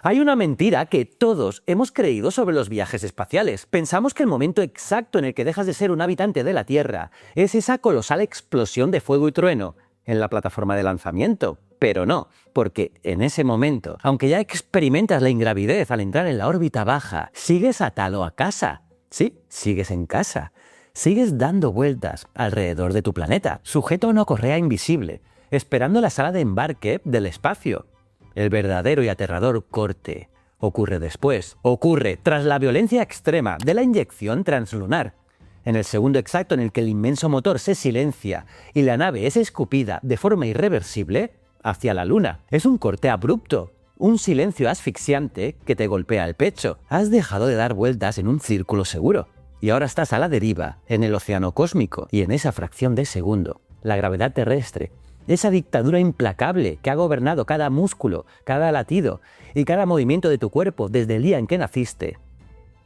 Hay una mentira que todos hemos creído sobre los viajes espaciales. Pensamos que el momento exacto en el que dejas de ser un habitante de la Tierra es esa colosal explosión de fuego y trueno en la plataforma de lanzamiento. Pero no, porque en ese momento, aunque ya experimentas la ingravidez al entrar en la órbita baja, sigues atado a casa. Sí, sigues en casa. Sigues dando vueltas alrededor de tu planeta, sujeto a una correa invisible, esperando la sala de embarque del espacio. El verdadero y aterrador corte ocurre después. Ocurre tras la violencia extrema de la inyección translunar. En el segundo exacto en el que el inmenso motor se silencia y la nave es escupida de forma irreversible hacia la Luna. Es un corte abrupto, un silencio asfixiante que te golpea el pecho. Has dejado de dar vueltas en un círculo seguro y ahora estás a la deriva en el océano cósmico y en esa fracción de segundo, la gravedad terrestre, esa dictadura implacable que ha gobernado cada músculo, cada latido y cada movimiento de tu cuerpo desde el día en que naciste,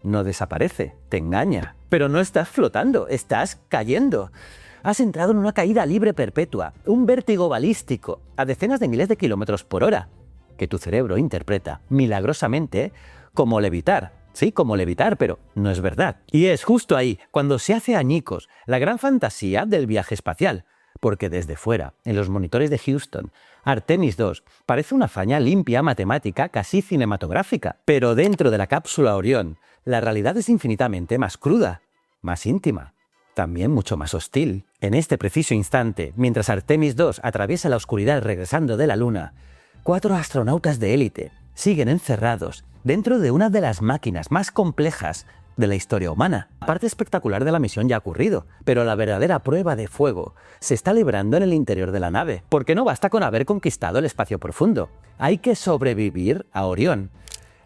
no desaparece, te engaña. Pero no estás flotando, estás cayendo. Has entrado en una caída libre perpetua, un vértigo balístico a decenas de miles de kilómetros por hora, que tu cerebro interpreta milagrosamente como levitar. Sí, como levitar, pero no es verdad. Y es justo ahí cuando se hace añicos la gran fantasía del viaje espacial. Porque desde fuera, en los monitores de Houston, Artemis II parece una hazaña limpia, matemática, casi cinematográfica. Pero dentro de la cápsula Orión, la realidad es infinitamente más cruda, más íntima, también mucho más hostil. En este preciso instante, mientras Artemis II atraviesa la oscuridad regresando de la Luna, 4 astronautas de élite siguen encerrados dentro de una de las máquinas más complejas de la historia humana. La parte espectacular de la misión ya ha ocurrido, pero la verdadera prueba de fuego se está librando en el interior de la nave, porque no basta con haber conquistado el espacio profundo. Hay que sobrevivir a Orión.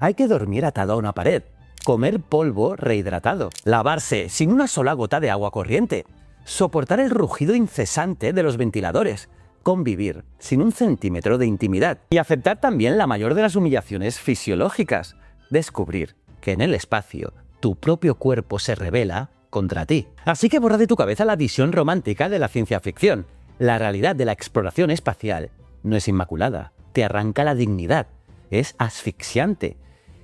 Hay que dormir atado a una pared, comer polvo rehidratado, lavarse sin una sola gota de agua corriente, soportar el rugido incesante de los ventiladores, convivir sin un centímetro de intimidad y aceptar también la mayor de las humillaciones fisiológicas, descubrir que en el espacio tu propio cuerpo se rebela contra ti. Así que borra de tu cabeza la visión romántica de la ciencia ficción. La realidad de la exploración espacial no es inmaculada, te arranca la dignidad, es asfixiante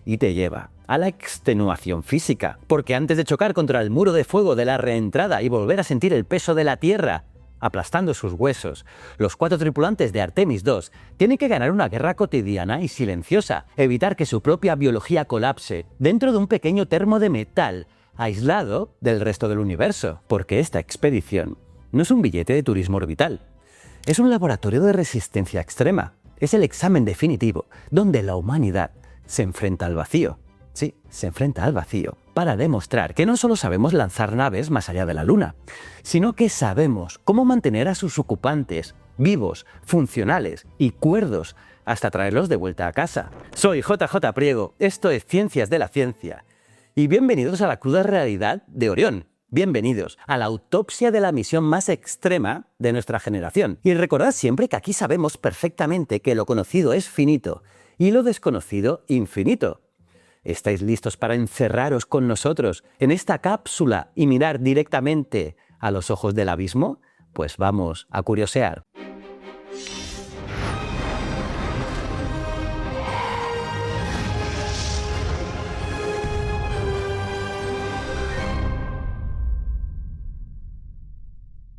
y te lleva a la extenuación física. Porque antes de chocar contra el muro de fuego de la reentrada y volver a sentir el peso de la Tierra aplastando sus huesos, los 4 tripulantes de Artemis II tienen que ganar una guerra cotidiana y silenciosa, evitar que su propia biología colapse dentro de un pequeño termo de metal aislado del resto del universo. Porque esta expedición no es un billete de turismo orbital, es un laboratorio de resistencia extrema, es el examen definitivo donde la humanidad se enfrenta al vacío. Sí, se enfrenta al vacío para demostrar que no solo sabemos lanzar naves más allá de la Luna, sino que sabemos cómo mantener a sus ocupantes vivos, funcionales y cuerdos hasta traerlos de vuelta a casa. Soy JJ Priego, esto es Ciencias de la Ciencia, y bienvenidos a la cruda realidad de Orión. Bienvenidos a la autopsia de la misión más extrema de nuestra generación. Y recordad siempre que aquí sabemos perfectamente que lo conocido es finito y lo desconocido infinito. ¿Estáis listos para encerraros con nosotros en esta cápsula y mirar directamente a los ojos del abismo? Pues vamos a curiosear.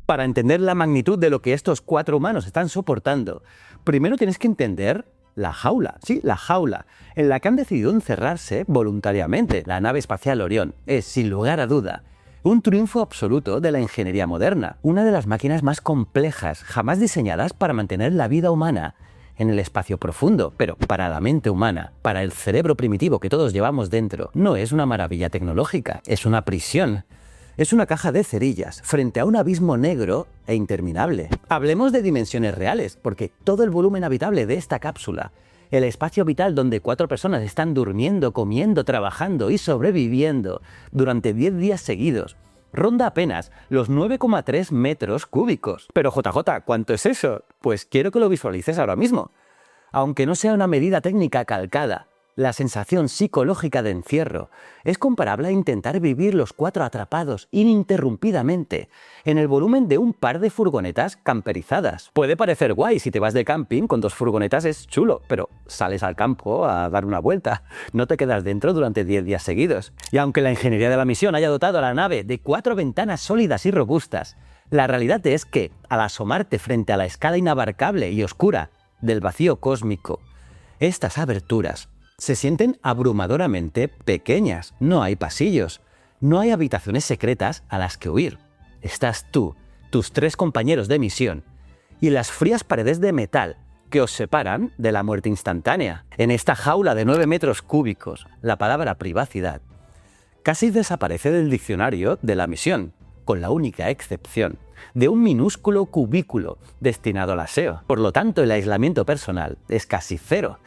Para entender la magnitud de lo que estos 4 humanos están soportando, primero tienes que entender la jaula, sí, la jaula, en la que han decidido encerrarse voluntariamente. La nave espacial Orión es, sin lugar a duda, un triunfo absoluto de la ingeniería moderna, una de las máquinas más complejas jamás diseñadas para mantener la vida humana en el espacio profundo. Pero para la mente humana, para el cerebro primitivo que todos llevamos dentro, no es una maravilla tecnológica, es una prisión. Es una caja de cerillas frente a un abismo negro e interminable. Hablemos de dimensiones reales, porque todo el volumen habitable de esta cápsula, el espacio vital donde 4 personas están durmiendo, comiendo, trabajando y sobreviviendo durante 10 días seguidos, ronda apenas los 9,3 metros cúbicos. Pero JJ, ¿cuánto es eso? Pues quiero que lo visualices ahora mismo. Aunque no sea una medida técnica calcada, La sensación psicológica de encierro es comparable a intentar vivir los 4 atrapados ininterrumpidamente en el volumen de un par de furgonetas camperizadas. Puede parecer guay si te vas de camping con 2 furgonetas, es chulo, pero sales al campo a dar una vuelta, no te quedas dentro durante 10 días seguidos. Y aunque la ingeniería de la misión haya dotado a la nave de 4 ventanas sólidas y robustas, la realidad es que, al asomarte frente a la escala inabarcable y oscura del vacío cósmico, estas aberturas se sienten abrumadoramente pequeñas. No hay pasillos, no hay habitaciones secretas a las que huir. Estás tú, tus 3 compañeros de misión y las frías paredes de metal que os separan de la muerte instantánea. En esta jaula de 9 metros cúbicos, la palabra privacidad casi desaparece del diccionario de la misión, con la única excepción de un minúsculo cubículo destinado al aseo. Por lo tanto, el aislamiento personal es casi cero.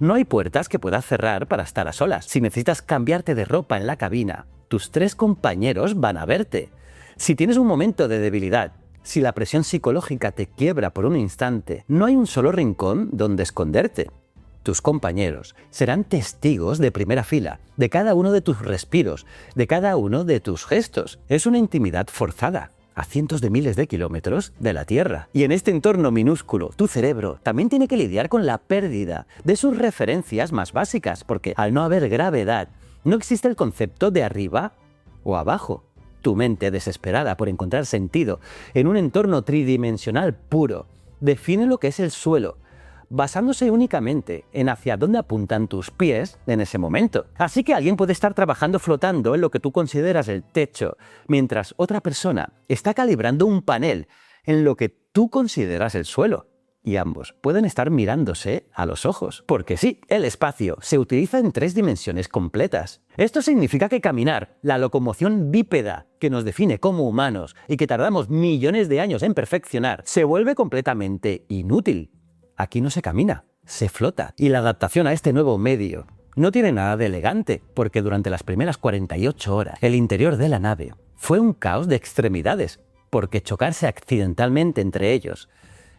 No hay puertas que puedas cerrar para estar a solas. Si necesitas cambiarte de ropa en la cabina, tus 3 compañeros van a verte. Si tienes un momento de debilidad, si la presión psicológica te quiebra por un instante, no hay un solo rincón donde esconderte. Tus compañeros serán testigos de primera fila de cada uno de tus respiros, de cada uno de tus gestos. Es una intimidad forzada, a cientos de miles de kilómetros de la Tierra. Y en este entorno minúsculo, tu cerebro también tiene que lidiar con la pérdida de sus referencias más básicas, porque al no haber gravedad, no existe el concepto de arriba o abajo. Tu mente, desesperada por encontrar sentido en un entorno tridimensional puro, define lo que es el suelo, basándose únicamente en hacia dónde apuntan tus pies en ese momento. Así que alguien puede estar trabajando flotando en lo que tú consideras el techo, mientras otra persona está calibrando un panel en lo que tú consideras el suelo. Y ambos pueden estar mirándose a los ojos. Porque sí, el espacio se utiliza en 3 dimensiones completas. Esto significa que caminar, la locomoción bípeda que nos define como humanos y que tardamos millones de años en perfeccionar, se vuelve completamente inútil. Aquí no se camina, se flota. Y la adaptación a este nuevo medio no tiene nada de elegante, porque durante las primeras 48 horas, el interior de la nave fue un caos de extremidades, porque chocarse accidentalmente entre ellos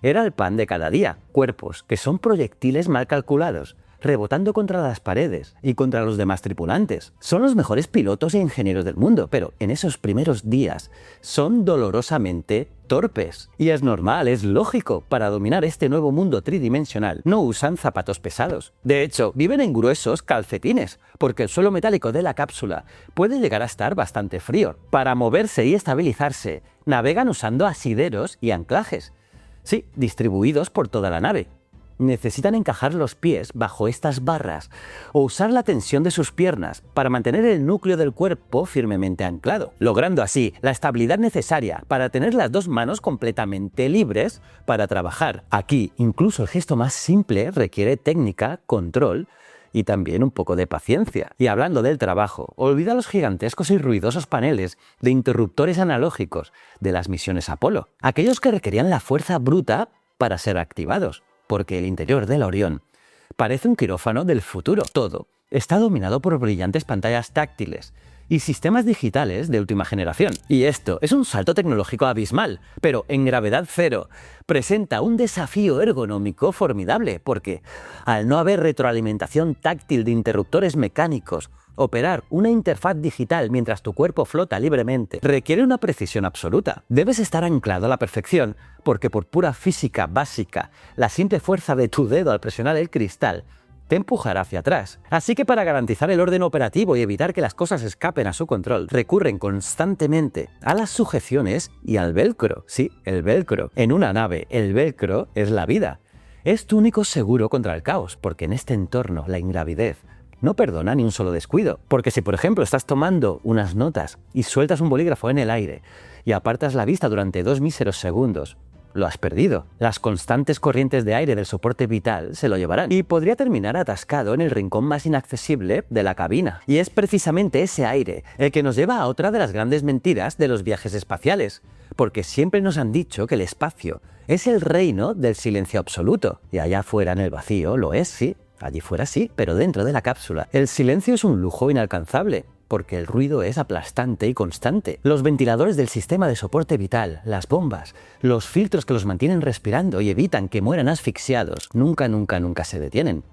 era el pan de cada día. Cuerpos que son proyectiles mal calculados, rebotando contra las paredes y contra los demás tripulantes. Son los mejores pilotos e ingenieros del mundo, pero en esos primeros días son dolorosamente torpes. Y es normal, es lógico, para dominar este nuevo mundo tridimensional no usan zapatos pesados. De hecho, viven en gruesos calcetines, porque el suelo metálico de la cápsula puede llegar a estar bastante frío. Para moverse y estabilizarse, navegan usando asideros y anclajes. Sí, distribuidos por toda la nave. Necesitan encajar los pies bajo estas barras o usar la tensión de sus piernas para mantener el núcleo del cuerpo firmemente anclado, logrando así la estabilidad necesaria para tener las 2 manos completamente libres para trabajar. Aquí, incluso el gesto más simple requiere técnica, control y también un poco de paciencia. Y hablando del trabajo, olvida los gigantescos y ruidosos paneles de interruptores analógicos de las misiones Apolo, aquellos que requerían la fuerza bruta para ser activados, porque el interior de la Orión parece un quirófano del futuro. Todo está dominado por brillantes pantallas táctiles y sistemas digitales de última generación. Y esto es un salto tecnológico abismal, pero en gravedad cero presenta un desafío ergonómico formidable, porque al no haber retroalimentación táctil de interruptores mecánicos, operar una interfaz digital mientras tu cuerpo flota libremente requiere una precisión absoluta. Debes estar anclado a la perfección, porque por pura física básica, la simple fuerza de tu dedo al presionar el cristal te empujará hacia atrás. Así que para garantizar el orden operativo y evitar que las cosas escapen a su control, recurren constantemente a las sujeciones y al velcro. Sí, el velcro. En una nave, el velcro es la vida. Es tu único seguro contra el caos, porque en este entorno la ingravidez no perdona ni un solo descuido. Porque si, por ejemplo, estás tomando unas notas y sueltas un bolígrafo en el aire y apartas la vista durante 2 míseros segundos, lo has perdido. Las constantes corrientes de aire del soporte vital se lo llevarán y podría terminar atascado en el rincón más inaccesible de la cabina. Y es precisamente ese aire el que nos lleva a otra de las grandes mentiras de los viajes espaciales, porque siempre nos han dicho que el espacio es el reino del silencio absoluto, y allá afuera en el vacío lo es, sí. Allí fuera sí, pero dentro de la cápsula el silencio es un lujo inalcanzable, porque el ruido es aplastante y constante. Los ventiladores del sistema de soporte vital, las bombas, los filtros que los mantienen respirando y evitan que mueran asfixiados, nunca se detienen.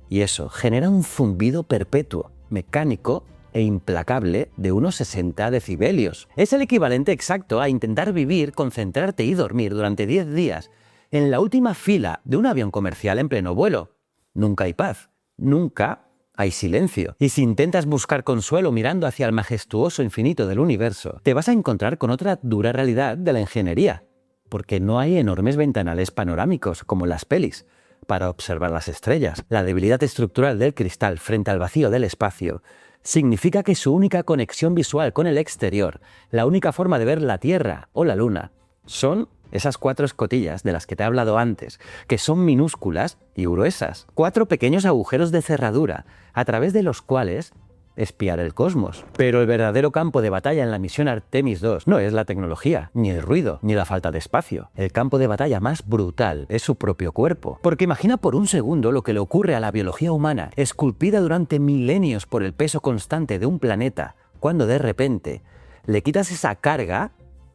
Y eso genera un zumbido perpetuo, mecánico e implacable de unos 60 decibelios. Es el equivalente exacto a intentar vivir, concentrarte y dormir durante 10 días en la última fila de un avión comercial en pleno vuelo. Nunca hay paz, nunca hay silencio. Y si intentas buscar consuelo mirando hacia el majestuoso infinito del universo, te vas a encontrar con otra dura realidad de la ingeniería, porque no hay enormes ventanales panorámicos como en las pelis para observar las estrellas. La debilidad estructural del cristal frente al vacío del espacio significa que su única conexión visual con el exterior, la única forma de ver la Tierra o la Luna, son esas 4 escotillas de las que te he hablado antes, que son minúsculas y gruesas. 4 pequeños agujeros de cerradura, a través de los cuales espiar el cosmos. Pero el verdadero campo de batalla en la misión Artemis II no es la tecnología, ni el ruido, ni la falta de espacio. El campo de batalla más brutal es su propio cuerpo. Porque imagina por un segundo lo que le ocurre a la biología humana, esculpida durante milenios por el peso constante de un planeta, cuando de repente le quitas esa carga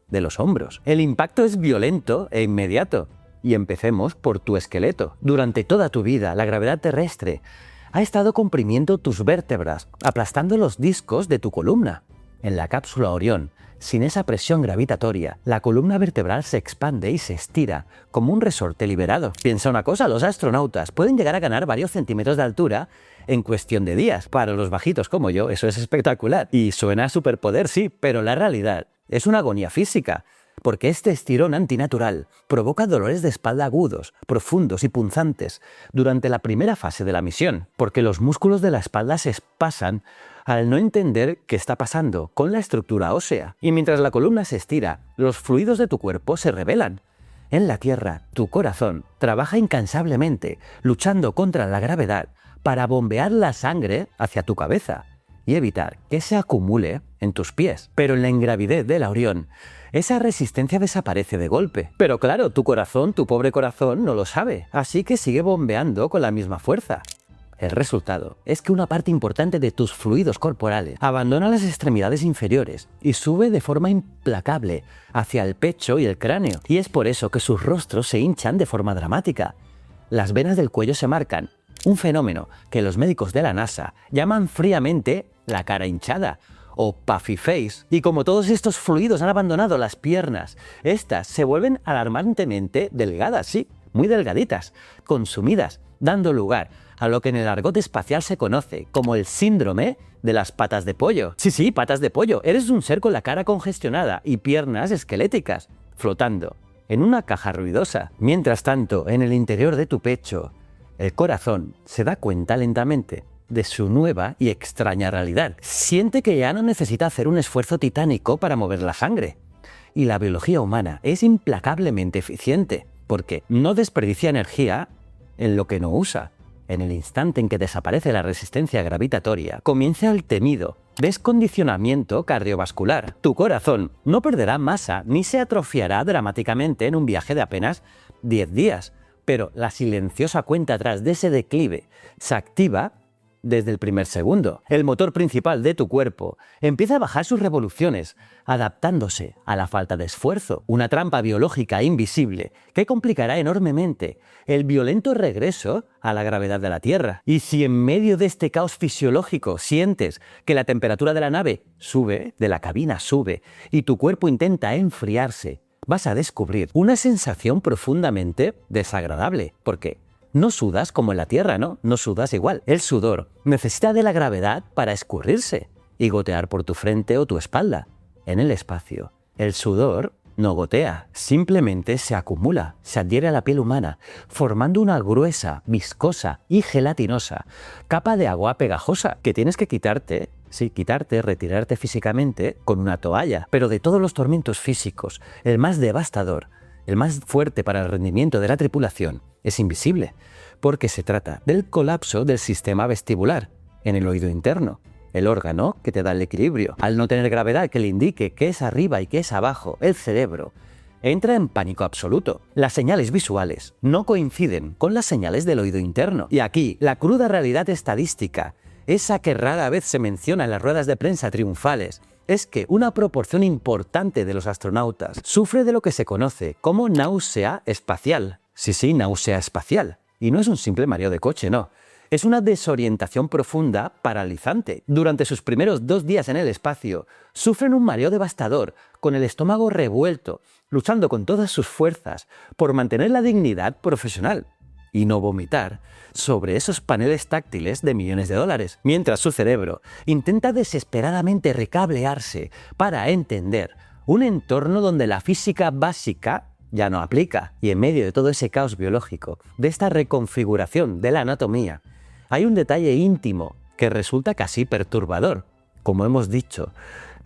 de los hombros. El impacto es violento e inmediato. Y empecemos por tu esqueleto. Durante toda tu vida, la gravedad terrestre ha estado comprimiendo tus vértebras, aplastando los discos de tu columna. En la cápsula Orión, sin esa presión gravitatoria, la columna vertebral se expande y se estira como un resorte liberado. Piensa una cosa, los astronautas pueden llegar a ganar varios centímetros de altura en cuestión de días. Para los bajitos como yo, eso es espectacular. Y suena a superpoder, sí, pero la realidad es una agonía física, porque este estirón antinatural provoca dolores de espalda agudos, profundos y punzantes durante la primera fase de la misión, porque los músculos de la espalda se espasan al no entender qué está pasando con la estructura ósea. Y mientras la columna se estira, los fluidos de tu cuerpo se rebelan. En la Tierra, tu corazón trabaja incansablemente, luchando contra la gravedad para bombear la sangre hacia tu cabeza y evitar que se acumule en tus pies. Pero en la ingravidez de la Orión, esa resistencia desaparece de golpe. Pero claro, tu corazón, tu pobre corazón, no lo sabe, así que sigue bombeando con la misma fuerza. El resultado es que una parte importante de tus fluidos corporales abandona las extremidades inferiores y sube de forma implacable hacia el pecho y el cráneo. Y es por eso que sus rostros se hinchan de forma dramática. Las venas del cuello se marcan, un fenómeno que los médicos de la NASA llaman fríamente la cara hinchada o puffy face. Y como todos estos fluidos han abandonado las piernas, estas se vuelven alarmantemente delgadas, sí, muy delgaditas, consumidas, dando lugar a lo que en el argot espacial se conoce como el síndrome de las patas de pollo. Sí, patas de pollo. Eres un ser con la cara congestionada y piernas esqueléticas, flotando en una caja ruidosa. Mientras tanto, en el interior de tu pecho, el corazón se da cuenta lentamente de su nueva y extraña realidad. Siente que ya no necesita hacer un esfuerzo titánico para mover la sangre. Y la biología humana es implacablemente eficiente, porque no desperdicia energía en lo que no usa. En el instante en que desaparece la resistencia gravitatoria, comienza el temido descondicionamiento cardiovascular. Tu corazón no perderá masa ni se atrofiará dramáticamente en un viaje de apenas 10 días, pero la silenciosa cuenta atrás de ese declive se activa desde el primer segundo. El motor principal de tu cuerpo empieza a bajar sus revoluciones, adaptándose a la falta de esfuerzo, una trampa biológica invisible que complicará enormemente el violento regreso a la gravedad de la Tierra. Y si en medio de este caos fisiológico sientes que la temperatura de la nave sube, de la cabina sube, y tu cuerpo intenta enfriarse, vas a descubrir una sensación profundamente desagradable, porque no sudas como en la Tierra, ¿no? No sudas igual. El sudor necesita de la gravedad para escurrirse y gotear por tu frente o tu espalda. En el espacio, el sudor no gotea, simplemente se acumula, se adhiere a la piel humana, formando una gruesa, viscosa y gelatinosa capa de agua pegajosa que tienes que quitarte, retirarte físicamente con una toalla. Pero de todos los tormentos físicos, el más devastador, el más fuerte para el rendimiento de la tripulación, es invisible, porque se trata del colapso del sistema vestibular en el oído interno, el órgano que te da el equilibrio. Al no tener gravedad que le indique qué es arriba y qué es abajo, el cerebro entra en pánico absoluto. Las señales visuales no coinciden con las señales del oído interno. Y aquí, la cruda realidad estadística, esa que rara vez se menciona en las ruedas de prensa triunfales, es que una proporción importante de los astronautas sufre de lo que se conoce como náusea espacial. Sí, náusea espacial. Y no es un simple mareo de coche, no. Es una desorientación profunda paralizante. Durante sus primeros 2 días en el espacio, sufren un mareo devastador, con el estómago revuelto, luchando con todas sus fuerzas por mantener la dignidad profesional y no vomitar sobre esos paneles táctiles de millones de dólares, mientras su cerebro intenta desesperadamente recablearse para entender un entorno donde la física básica ya no aplica. Y en medio de todo ese caos biológico, de esta reconfiguración de la anatomía, hay un detalle íntimo que resulta casi perturbador. Como hemos dicho,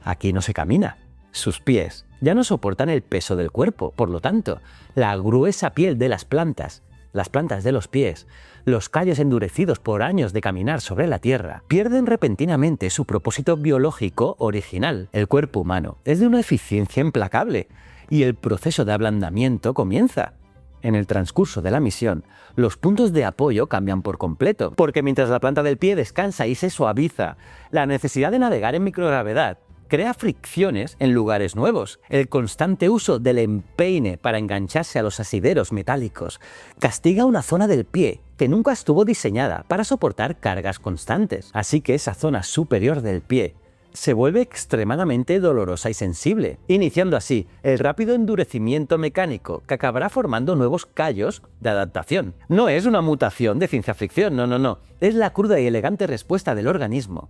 aquí no se camina. Sus pies ya no soportan el peso del cuerpo, por lo tanto, la gruesa piel de las plantas de los pies, los callos endurecidos por años de caminar sobre la tierra, pierden repentinamente su propósito biológico original. El cuerpo humano es de una eficiencia implacable y el proceso de ablandamiento comienza. En el transcurso de la misión, los puntos de apoyo cambian por completo, porque mientras la planta del pie descansa y se suaviza, la necesidad de navegar en microgravedad crea fricciones en lugares nuevos. El constante uso del empeine para engancharse a los asideros metálicos castiga una zona del pie que nunca estuvo diseñada para soportar cargas constantes. Así que esa zona superior del pie se vuelve extremadamente dolorosa y sensible, iniciando así el rápido endurecimiento mecánico que acabará formando nuevos callos de adaptación. No es una mutación de ciencia ficción, no. Es la cruda y elegante respuesta del organismo.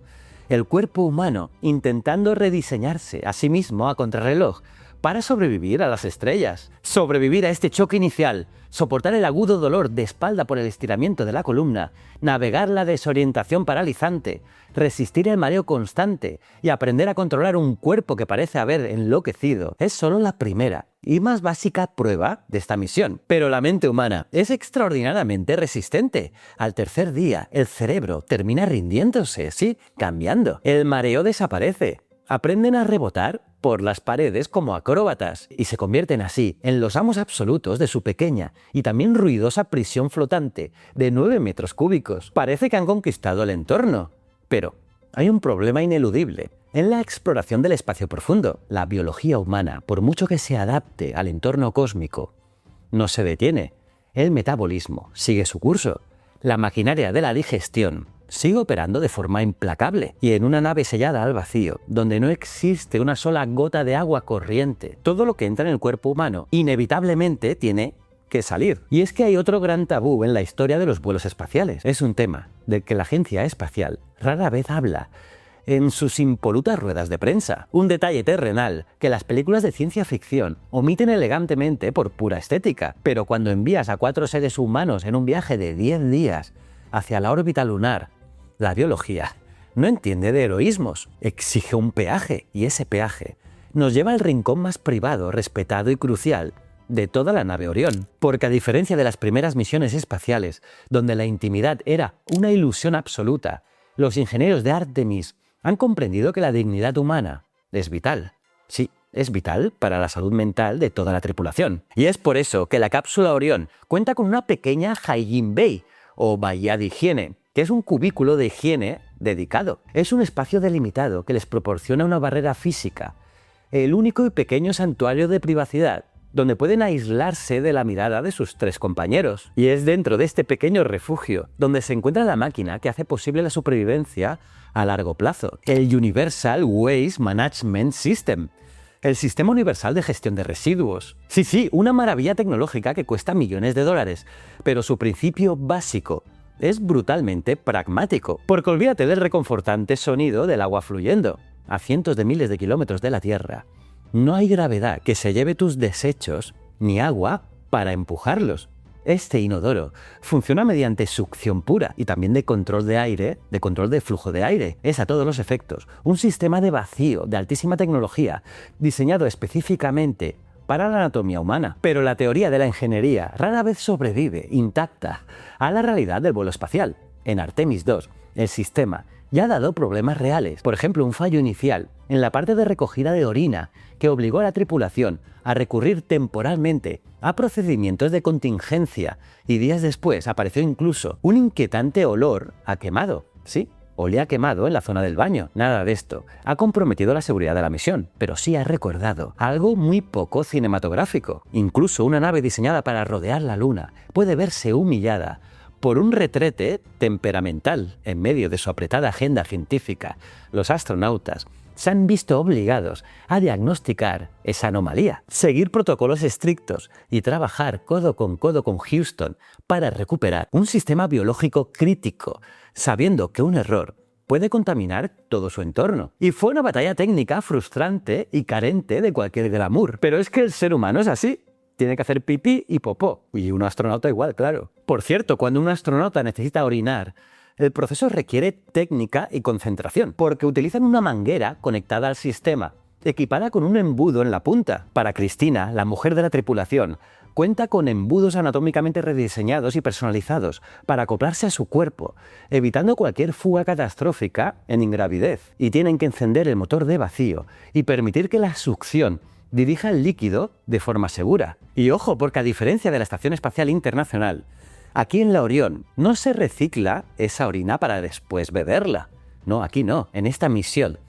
El cuerpo humano intentando rediseñarse a sí mismo a contrarreloj para sobrevivir a las estrellas, sobrevivir a este choque inicial, soportar el agudo dolor de espalda por el estiramiento de la columna, navegar la desorientación paralizante, resistir el mareo constante y aprender a controlar un cuerpo que parece haber enloquecido. Es solo la primera y más básica prueba de esta misión. Pero la mente humana es extraordinariamente resistente. Al tercer día, el cerebro termina rindiéndose, sí, cambiando. El mareo desaparece. Aprenden a rebotar por las paredes como acróbatas y se convierten así en los amos absolutos de su pequeña y también ruidosa prisión flotante de 9 metros cúbicos. Parece que han conquistado el entorno, pero hay un problema ineludible. En la exploración del espacio profundo, la biología humana, por mucho que se adapte al entorno cósmico, no se detiene. El metabolismo sigue su curso. La maquinaria de la digestión sigue operando de forma implacable. Y en una nave sellada al vacío, donde no existe una sola gota de agua corriente, todo lo que entra en el cuerpo humano inevitablemente tiene que salir. Y es que hay otro gran tabú en la historia de los vuelos espaciales. Es un tema del que la agencia espacial rara vez habla en sus impolutas ruedas de prensa. Un detalle terrenal que las películas de ciencia ficción omiten elegantemente por pura estética. Pero cuando envías a 4 seres humanos en un viaje de 10 días hacia la órbita lunar, la biología no entiende de heroísmos, exige un peaje, y ese peaje nos lleva al rincón más privado, respetado y crucial de toda la nave Orión. Porque a diferencia de las primeras misiones espaciales, donde la intimidad era una ilusión absoluta, los ingenieros de Artemis han comprendido que la dignidad humana es vital. Sí, es vital para la salud mental de toda la tripulación. Y es por eso que la cápsula Orión cuenta con una pequeña Hygiene Bay, o bahía de higiene, que es un cubículo de higiene dedicado. Es un espacio delimitado que les proporciona una barrera física, el único y pequeño santuario de privacidad, donde pueden aislarse de la mirada de sus 3 compañeros. Y es dentro de este pequeño refugio donde se encuentra la máquina que hace posible la supervivencia a largo plazo, el Universal Waste Management System, el Sistema Universal de Gestión de Residuos. Sí, una maravilla tecnológica que cuesta millones de dólares, pero su principio básico es brutalmente pragmático, porque olvídate del reconfortante sonido del agua fluyendo. A cientos de miles de kilómetros de la Tierra, no hay gravedad que se lleve tus desechos ni agua para empujarlos. Este inodoro funciona mediante succión pura y también de control de aire, de control de flujo de aire. Es a todos los efectos un sistema de vacío de altísima tecnología, diseñado específicamente para la anatomía humana. Pero la teoría de la ingeniería rara vez sobrevive intacta a la realidad del vuelo espacial. En Artemis 2, el sistema ya ha dado problemas reales. Por ejemplo, un fallo inicial en la parte de recogida de orina que obligó a la tripulación a recurrir temporalmente a procedimientos de contingencia, y días después apareció incluso un inquietante olor a quemado. Sí, olía a quemado en la zona del baño. Nada de esto ha comprometido la seguridad de la misión, pero sí ha recordado algo muy poco cinematográfico. Incluso una nave diseñada para rodear la Luna puede verse humillada Por un retrete temperamental en medio de su apretada agenda científica, los astronautas se han visto obligados a diagnosticar esa anomalía, seguir protocolos estrictos y trabajar codo con Houston para recuperar un sistema biológico crítico, sabiendo que un error puede contaminar todo su entorno. Y fue una batalla técnica frustrante y carente de cualquier glamour. Pero es que el ser humano es así. Tiene que hacer pipí y popó. Y un astronauta igual, claro. Por cierto, cuando un astronauta necesita orinar, el proceso requiere técnica y concentración, porque utilizan una manguera conectada al sistema, equipada con un embudo en la punta. Para Cristina, la mujer de la tripulación, cuenta con embudos anatómicamente rediseñados y personalizados para acoplarse a su cuerpo, evitando cualquier fuga catastrófica en ingravidez. Y tienen que encender el motor de vacío y permitir que la succión dirija el líquido de forma segura. Y ojo, porque a diferencia de la Estación Espacial Internacional, aquí en la Orión no se recicla esa orina para después beberla. No, aquí no, en esta misión.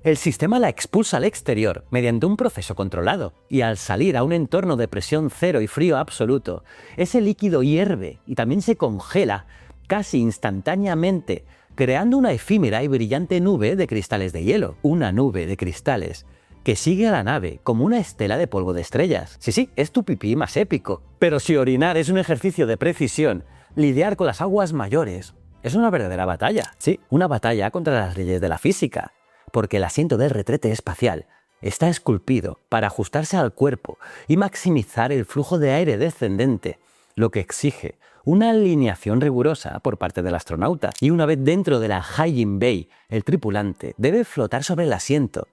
El sistema la expulsa al exterior mediante un proceso controlado, y al salir a un entorno de presión cero y frío absoluto, ese líquido hierve y también se congela casi instantáneamente, creando una efímera y brillante nube de cristales de hielo. Una nube de cristales que sigue a la nave como una estela de polvo de estrellas. Sí, es tu pipí más épico. Pero si orinar es un ejercicio de precisión, lidiar con las aguas mayores es una verdadera batalla. Sí, una batalla contra las leyes de la física, porque el asiento del retrete espacial está esculpido para ajustarse al cuerpo y maximizar el flujo de aire descendente, lo que exige una alineación rigurosa por parte del astronauta. Y una vez dentro de la Hygiene Bay, el tripulante debe flotar sobre el asiento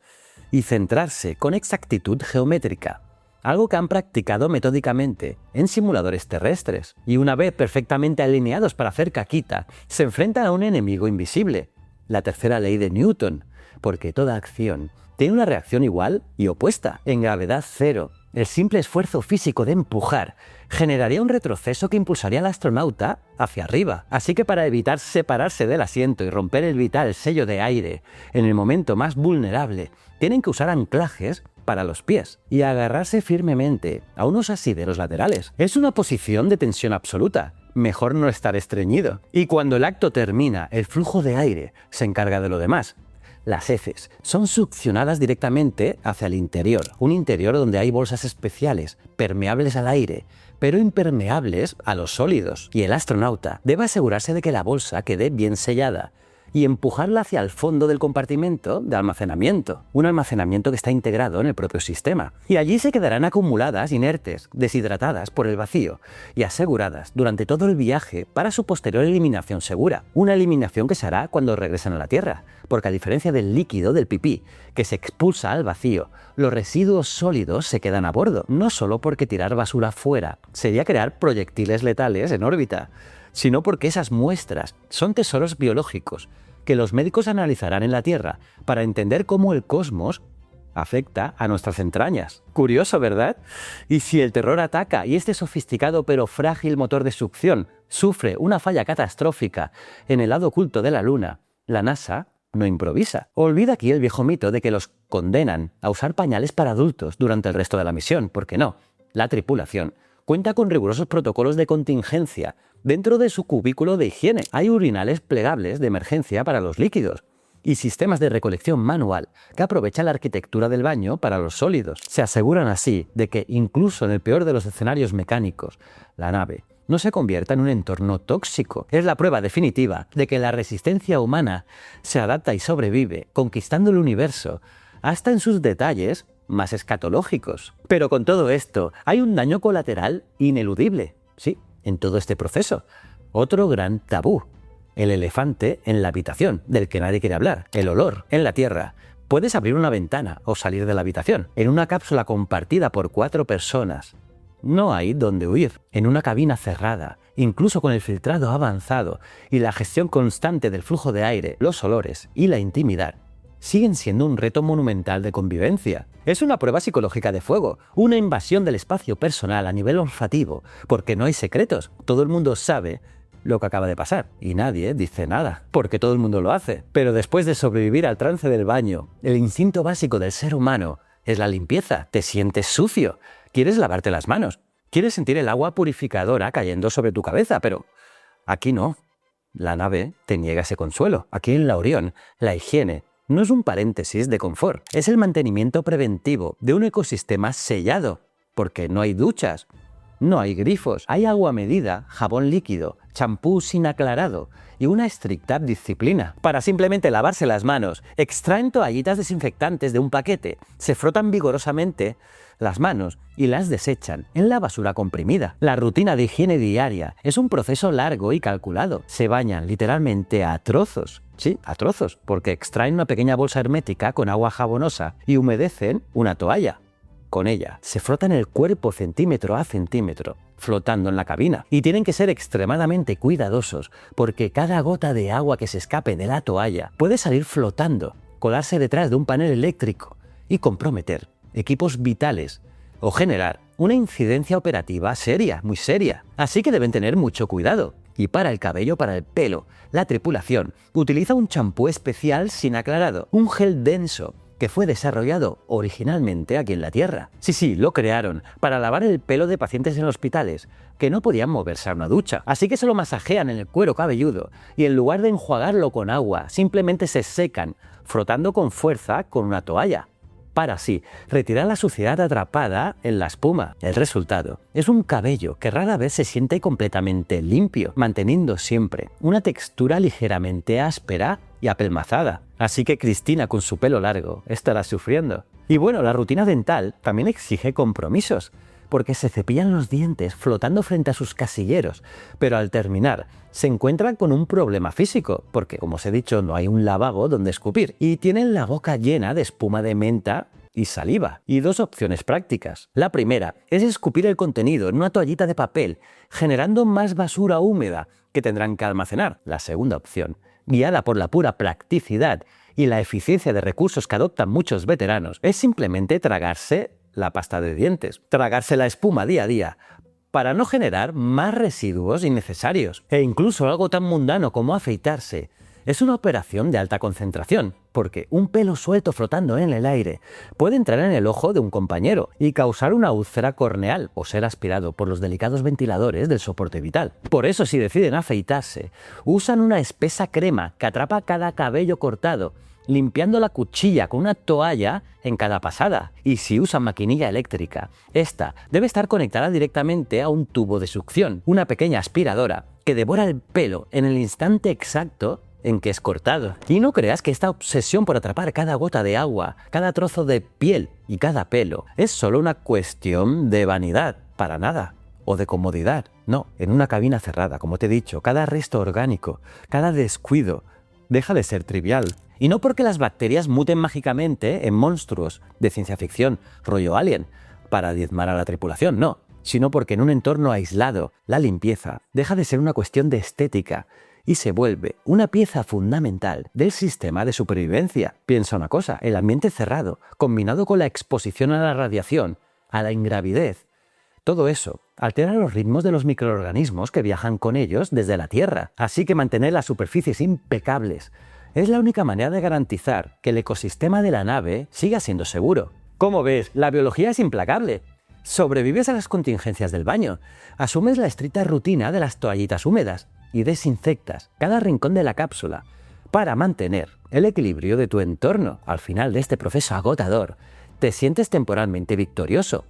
y centrarse con exactitud geométrica, algo que han practicado metódicamente en simuladores terrestres. Y una vez perfectamente alineados para hacer caquita, se enfrentan a un enemigo invisible, la tercera ley de Newton, porque toda acción tiene una reacción igual y opuesta. En gravedad cero, el simple esfuerzo físico de empujar generaría un retroceso que impulsaría al astronauta hacia arriba. Así que para evitar separarse del asiento y romper el vital sello de aire en el momento más vulnerable, tienen que usar anclajes para los pies y agarrarse firmemente a unos asideros laterales. Es una posición de tensión absoluta. Mejor no estar estreñido. Y cuando el acto termina, el flujo de aire se encarga de lo demás. Las heces son succionadas directamente hacia el interior, un interior donde hay bolsas especiales, permeables al aire, pero impermeables a los sólidos. Y el astronauta debe asegurarse de que la bolsa quede bien sellada y empujarla hacia el fondo del compartimento de almacenamiento, un almacenamiento que está integrado en el propio sistema. Y allí se quedarán acumuladas, inertes, deshidratadas por el vacío y aseguradas durante todo el viaje para su posterior eliminación segura. Una eliminación que se hará cuando regresen a la Tierra, porque a diferencia del líquido del pipí, que se expulsa al vacío, los residuos sólidos se quedan a bordo, no solo porque tirar basura fuera sería crear proyectiles letales en órbita, sino porque esas muestras son tesoros biológicos que los médicos analizarán en la Tierra para entender cómo el cosmos afecta a nuestras entrañas. Curioso, ¿verdad? Y si el terror ataca y este sofisticado pero frágil motor de succión sufre una falla catastrófica en el lado oculto de la Luna, la NASA no improvisa. Olvida aquí el viejo mito de que los condenan a usar pañales para adultos durante el resto de la misión, porque no. La tripulación cuenta con rigurosos protocolos de contingencia dentro de su cubículo de higiene. Hay urinales plegables de emergencia para los líquidos y sistemas de recolección manual que aprovechan la arquitectura del baño para los sólidos. Se aseguran así de que, incluso en el peor de los escenarios mecánicos, la nave no se convierta en un entorno tóxico. Es la prueba definitiva de que la resistencia humana se adapta y sobrevive, conquistando el universo, hasta en sus detalles más escatológicos. Pero con todo esto, hay un daño colateral ineludible, sí, en todo este proceso. Otro gran tabú. El elefante en la habitación, del que nadie quiere hablar. El olor en la Tierra. Puedes abrir una ventana o salir de la habitación. En una cápsula compartida por 4 personas, no hay dónde huir. En una cabina cerrada, incluso con el filtrado avanzado y la gestión constante del flujo de aire, los olores y la intimidad siguen siendo un reto monumental de convivencia. Es una prueba psicológica de fuego, una invasión del espacio personal a nivel olfativo, porque no hay secretos. Todo el mundo sabe lo que acaba de pasar y nadie dice nada, porque todo el mundo lo hace. Pero después de sobrevivir al trance del baño, el instinto básico del ser humano es la limpieza. Te sientes sucio, quieres lavarte las manos, quieres sentir el agua purificadora cayendo sobre tu cabeza, pero Aquí no. La nave te niega ese consuelo. Aquí en la Orión, la higiene no es un paréntesis de confort, es el mantenimiento preventivo de un ecosistema sellado, porque no hay duchas, no hay grifos, hay agua medida, jabón líquido, champú sin aclarado y una estricta disciplina. Para simplemente lavarse las manos, extraen toallitas desinfectantes de un paquete, se frotan vigorosamente las manos y las desechan en la basura comprimida. La rutina de higiene diaria es un proceso largo y calculado. Se bañan literalmente a trozos. Sí, a trozos, porque extraen una pequeña bolsa hermética con agua jabonosa y humedecen una toalla. Con ella se frotan el cuerpo centímetro a centímetro, flotando en la cabina. Y tienen que ser extremadamente cuidadosos, porque cada gota de agua que se escape de la toalla puede salir flotando, colarse detrás de un panel eléctrico y comprometer equipos vitales o generar una incidencia operativa seria, muy seria. Así que deben tener mucho cuidado. Y para el cabello, para el pelo, la tripulación utiliza un champú especial sin aclarado, un gel denso que fue desarrollado originalmente aquí en la Tierra. Sí, lo crearon para lavar el pelo de pacientes en hospitales que no podían moverse a una ducha. Así que se lo masajean en el cuero cabelludo y en lugar de enjuagarlo con agua, simplemente se secan, frotando con fuerza con una toalla, para así retirar la suciedad atrapada en la espuma. El resultado es un cabello que rara vez se siente completamente limpio, manteniendo siempre una textura ligeramente áspera y apelmazada. Así que Cristina, con su pelo largo, estará sufriendo. Y bueno, la rutina dental también exige compromisos, porque se cepillan los dientes flotando frente a sus casilleros, pero al terminar se encuentran con un problema físico, porque como os he dicho no hay un lavabo donde escupir, y tienen la boca llena de espuma de menta y saliva. Y dos opciones prácticas. La primera es escupir el contenido en una toallita de papel, generando más basura húmeda que tendrán que almacenar. La segunda opción, guiada por la pura practicidad y la eficiencia de recursos que adoptan muchos veteranos, es simplemente tragarse la pasta de dientes, tragarse la espuma día a día, para no generar más residuos innecesarios. E incluso algo tan mundano como afeitarse es una operación de alta concentración, porque un pelo suelto flotando en el aire puede entrar en el ojo de un compañero y causar una úlcera corneal o ser aspirado por los delicados ventiladores del soporte vital. Por eso, si deciden afeitarse, usan una espesa crema que atrapa cada cabello cortado, limpiando la cuchilla con una toalla en cada pasada. Y si usan maquinilla eléctrica, esta debe estar conectada directamente a un tubo de succión, una pequeña aspiradora que devora el pelo en el instante exacto en que es cortado. Y no creas que esta obsesión por atrapar cada gota de agua, cada trozo de piel y cada pelo es solo una cuestión de vanidad, para nada, o de comodidad. No, en una cabina cerrada, como te he dicho, cada resto orgánico, cada descuido, deja de ser trivial. Y no porque las bacterias muten mágicamente en monstruos de ciencia ficción, rollo Alien, para diezmar a la tripulación, no, sino porque en un entorno aislado, la limpieza deja de ser una cuestión de estética y se vuelve una pieza fundamental del sistema de supervivencia. Piensa una cosa, el ambiente cerrado, combinado con la exposición a la radiación, a la ingravidez, todo eso altera los ritmos de los microorganismos que viajan con ellos desde la Tierra. Así que mantener las superficies impecables es la única manera de garantizar que el ecosistema de la nave siga siendo seguro. Como ves, la biología es implacable. Sobrevives a las contingencias del baño, asumes la estricta rutina de las toallitas húmedas y desinfectas cada rincón de la cápsula para mantener el equilibrio de tu entorno. Al final de este proceso agotador, te sientes temporalmente victorioso,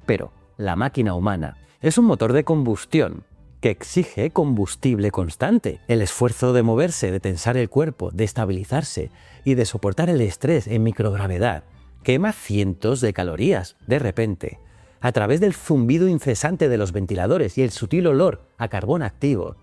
pero la máquina humana es un motor de combustión que exige combustible constante. El esfuerzo de moverse, de tensar el cuerpo, de estabilizarse y de soportar el estrés en microgravedad quema cientos de calorías. De repente, a través del zumbido incesante de los ventiladores y el sutil olor a carbón activo,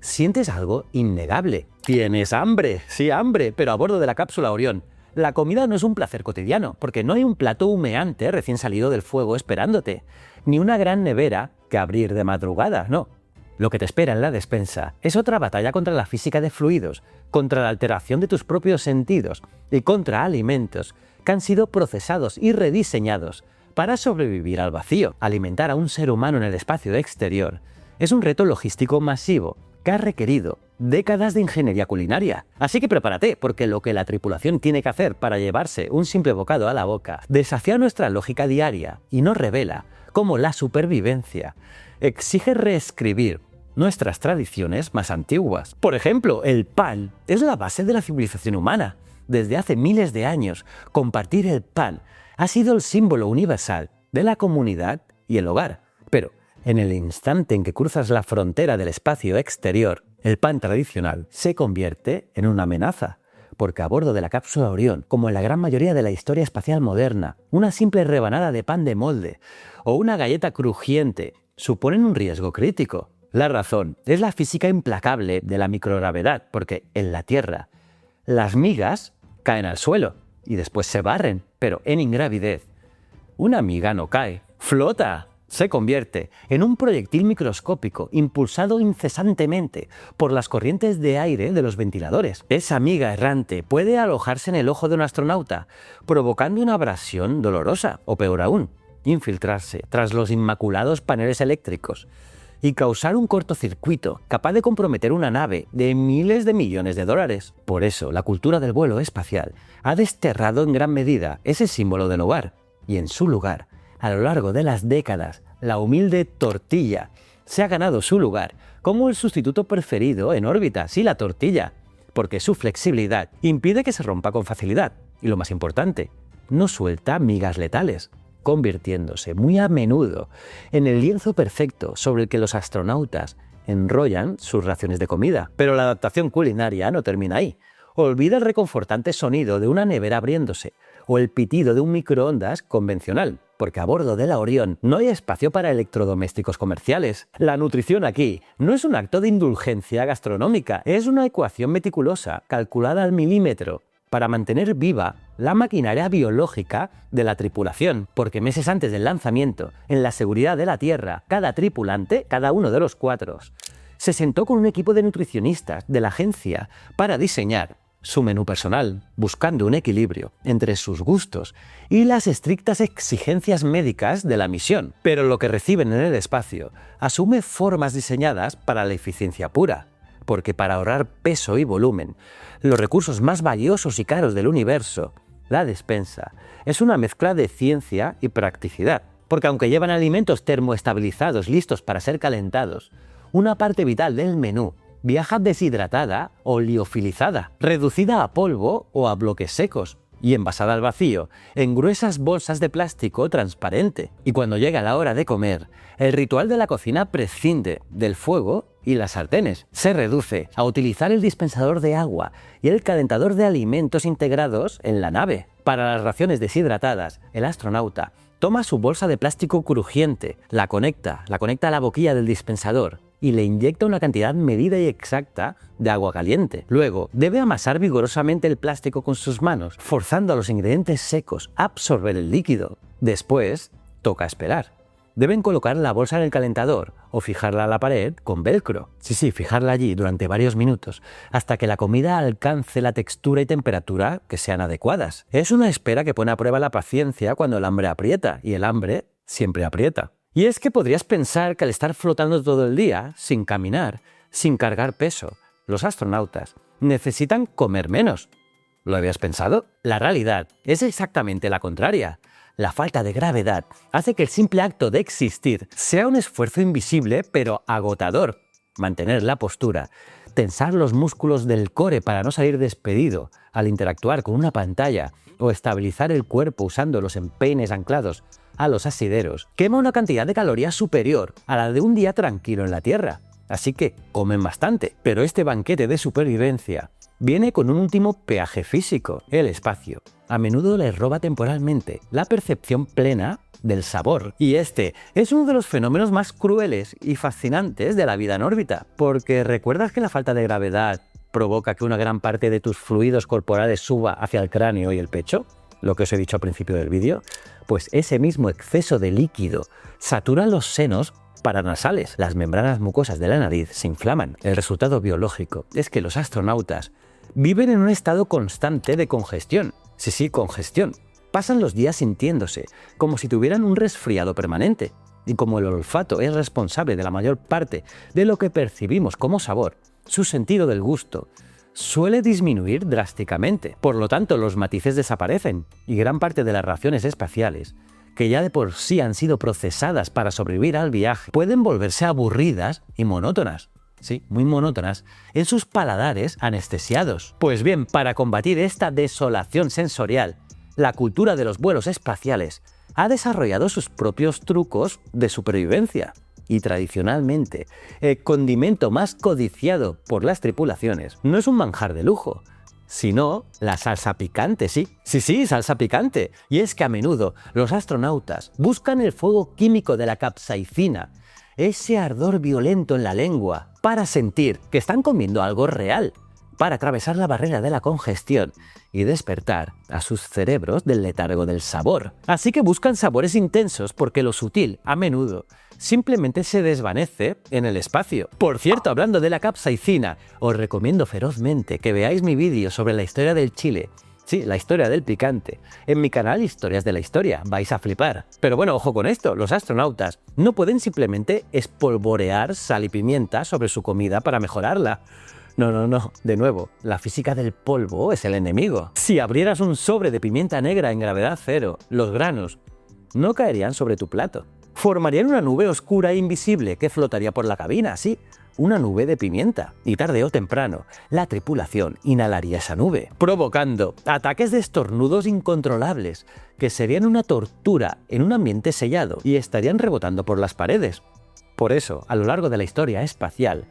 sientes algo innegable. Tienes hambre, sí, hambre, pero a bordo de la cápsula Orión. La comida no es un placer cotidiano, porque no hay un plato humeante recién salido del fuego esperándote, ni una gran nevera que abrir de madrugada, no. Lo que te espera en la despensa es otra batalla contra la física de fluidos, contra la alteración de tus propios sentidos y contra alimentos que han sido procesados y rediseñados para sobrevivir al vacío. Alimentar a un ser humano en el espacio exterior es un reto logístico masivo que ha requerido décadas de ingeniería culinaria. Así que prepárate, porque lo que la tripulación tiene que hacer para llevarse un simple bocado a la boca desafía nuestra lógica diaria y nos revela cómo la supervivencia exige reescribir nuestras tradiciones más antiguas. Por ejemplo, el pan es la base de la civilización humana. Desde hace miles de años, compartir el pan ha sido el símbolo universal de la comunidad y el hogar. Pero en el instante en que cruzas la frontera del espacio exterior, el pan tradicional se convierte en una amenaza. Porque a bordo de la cápsula Orión, como en la gran mayoría de la historia espacial moderna, una simple rebanada de pan de molde o una galleta crujiente suponen un riesgo crítico. La razón es la física implacable de la microgravedad, porque en la Tierra las migas caen al suelo y después se barren, pero en ingravidez una miga no cae, flota. Se convierte en un proyectil microscópico impulsado incesantemente por las corrientes de aire de los ventiladores. Esa miga errante puede alojarse en el ojo de un astronauta, provocando una abrasión dolorosa, o peor aún, infiltrarse tras los inmaculados paneles eléctricos y causar un cortocircuito capaz de comprometer una nave de miles de millones de dólares. Por eso, la cultura del vuelo espacial ha desterrado en gran medida ese símbolo del hogar, y en su lugar, a lo largo de las décadas, la humilde tortilla se ha ganado su lugar como el sustituto preferido en órbita, sí, la tortilla, porque su flexibilidad impide que se rompa con facilidad y, lo más importante, no suelta migas letales, convirtiéndose muy a menudo en el lienzo perfecto sobre el que los astronautas enrollan sus raciones de comida. Pero la adaptación culinaria no termina ahí. Olvida el reconfortante sonido de una nevera abriéndose o el pitido de un microondas convencional, porque a bordo de la Orión no hay espacio para electrodomésticos comerciales. La nutrición aquí no es un acto de indulgencia gastronómica, es una ecuación meticulosa, calculada al milímetro, para mantener viva la maquinaria biológica de la tripulación, porque meses antes del lanzamiento, en la seguridad de la Tierra, cada tripulante, cada uno de los 4, se sentó con un equipo de nutricionistas de la agencia para diseñar su menú personal, buscando un equilibrio entre sus gustos y las estrictas exigencias médicas de la misión. Pero lo que reciben en el espacio asume formas diseñadas para la eficiencia pura, porque para ahorrar peso y volumen, los recursos más valiosos y caros del universo, la despensa, es una mezcla de ciencia y practicidad. Porque aunque llevan alimentos termoestabilizados listos para ser calentados, una parte vital del menú viaja deshidratada o liofilizada, reducida a polvo o a bloques secos y envasada al vacío en gruesas bolsas de plástico transparente. Y cuando llega la hora de comer, el ritual de la cocina prescinde del fuego y las sartenes. Se reduce a utilizar el dispensador de agua y el calentador de alimentos integrados en la nave. Para las raciones deshidratadas, el astronauta toma su bolsa de plástico crujiente, la conecta a la boquilla del dispensador y le inyecta una cantidad medida y exacta de agua caliente. Luego, debe amasar vigorosamente el plástico con sus manos, forzando a los ingredientes secos a absorber el líquido. Después, toca esperar. Deben colocar la bolsa en el calentador o fijarla a la pared con velcro. Sí, fijarla allí durante varios minutos, hasta que la comida alcance la textura y temperatura que sean adecuadas. Es una espera que pone a prueba la paciencia cuando el hambre aprieta, y el hambre siempre aprieta. Y es que podrías pensar que al estar flotando todo el día, sin caminar, sin cargar peso, los astronautas necesitan comer menos. ¿Lo habías pensado? La realidad es exactamente la contraria. La falta de gravedad hace que el simple acto de existir sea un esfuerzo invisible pero agotador. Mantener la postura, tensar los músculos del core para no salir despedido al interactuar con una pantalla o estabilizar el cuerpo usando los empeines anclados a los asideros, quema una cantidad de calorías superior a la de un día tranquilo en la Tierra. Así que comen bastante, pero este banquete de supervivencia viene con un último peaje físico, el espacio. A menudo les roba temporalmente la percepción plena del sabor. Y este es uno de los fenómenos más crueles y fascinantes de la vida en órbita, porque ¿recuerdas que la falta de gravedad provoca que una gran parte de tus fluidos corporales suba hacia el cráneo y el pecho? Lo que os he dicho al principio del vídeo. Pues ese mismo exceso de líquido satura los senos paranasales. Las membranas mucosas de la nariz se inflaman. El resultado biológico es que los astronautas viven en un estado constante de congestión. Sí, congestión. Pasan los días sintiéndose como si tuvieran un resfriado permanente. Y como el olfato es responsable de la mayor parte de lo que percibimos como sabor, su sentido del gusto suele disminuir drásticamente. Por lo tanto, los matices desaparecen y gran parte de las raciones espaciales que ya de por sí han sido procesadas para sobrevivir al viaje, pueden volverse aburridas y monótonas. Sí, muy monótonas, en sus paladares anestesiados. Pues bien, para combatir esta desolación sensorial, la cultura de los vuelos espaciales ha desarrollado sus propios trucos de supervivencia. Y tradicionalmente, el condimento más codiciado por las tripulaciones no es un manjar de lujo, sino la salsa picante, sí. Sí, salsa picante. Y es que a menudo los astronautas buscan el fuego químico de la capsaicina, ese ardor violento en la lengua, para sentir que están comiendo algo real, para atravesar la barrera de la congestión y despertar a sus cerebros del letargo del sabor. Así que buscan sabores intensos porque lo sutil, a menudo, simplemente se desvanece en el espacio. Por cierto, hablando de la capsaicina, os recomiendo ferozmente que veáis mi vídeo sobre la historia del chile. Sí, la historia del picante. En mi canal Historias de la Historia, vais a flipar. Pero bueno, ojo con esto, los astronautas no pueden simplemente espolvorear sal y pimienta sobre su comida para mejorarla. No, de nuevo, la física del polvo es el enemigo. Si abrieras un sobre de pimienta negra en gravedad cero, los granos no caerían sobre tu plato. Formarían una nube oscura e invisible que flotaría por la cabina, sí, una nube de pimienta. Y tarde o temprano, la tripulación inhalaría esa nube, provocando ataques de estornudos incontrolables que serían una tortura en un ambiente sellado y estarían rebotando por las paredes. Por eso, a lo largo de la historia espacial,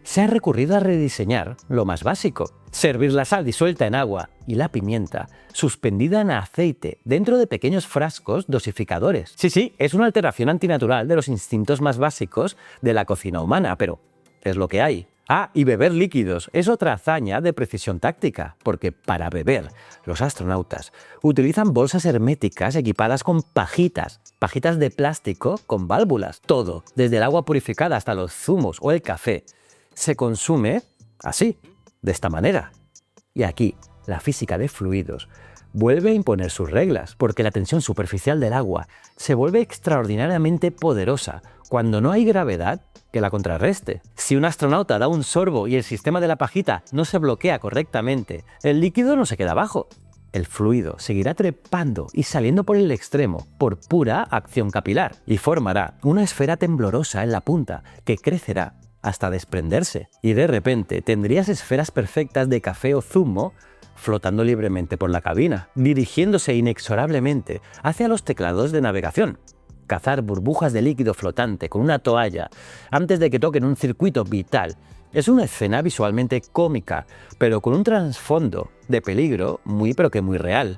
se ha recurrido a rediseñar lo más básico: servir la sal disuelta en agua y la pimienta suspendida en aceite dentro de pequeños frascos dosificadores. Sí, es una alteración antinatural de los instintos más básicos de la cocina humana, pero es lo que hay. Ah, y beber líquidos es otra hazaña de precisión táctica, porque para beber, los astronautas utilizan bolsas herméticas equipadas con pajitas de plástico con válvulas. Todo, desde el agua purificada hasta los zumos o el café, se consume así, de esta manera. Y aquí, la física de fluidos vuelve a imponer sus reglas, porque la tensión superficial del agua se vuelve extraordinariamente poderosa cuando no hay gravedad que la contrarreste. Si un astronauta da un sorbo y el sistema de la pajita no se bloquea correctamente, el líquido no se queda abajo. El fluido seguirá trepando y saliendo por el extremo por pura acción capilar y formará una esfera temblorosa en la punta que crecerá hasta desprenderse. Y de repente tendrías esferas perfectas de café o zumo flotando libremente por la cabina, dirigiéndose inexorablemente hacia los teclados de navegación. Cazar burbujas de líquido flotante con una toalla antes de que toquen un circuito vital es una escena visualmente cómica, pero con un trasfondo de peligro muy real.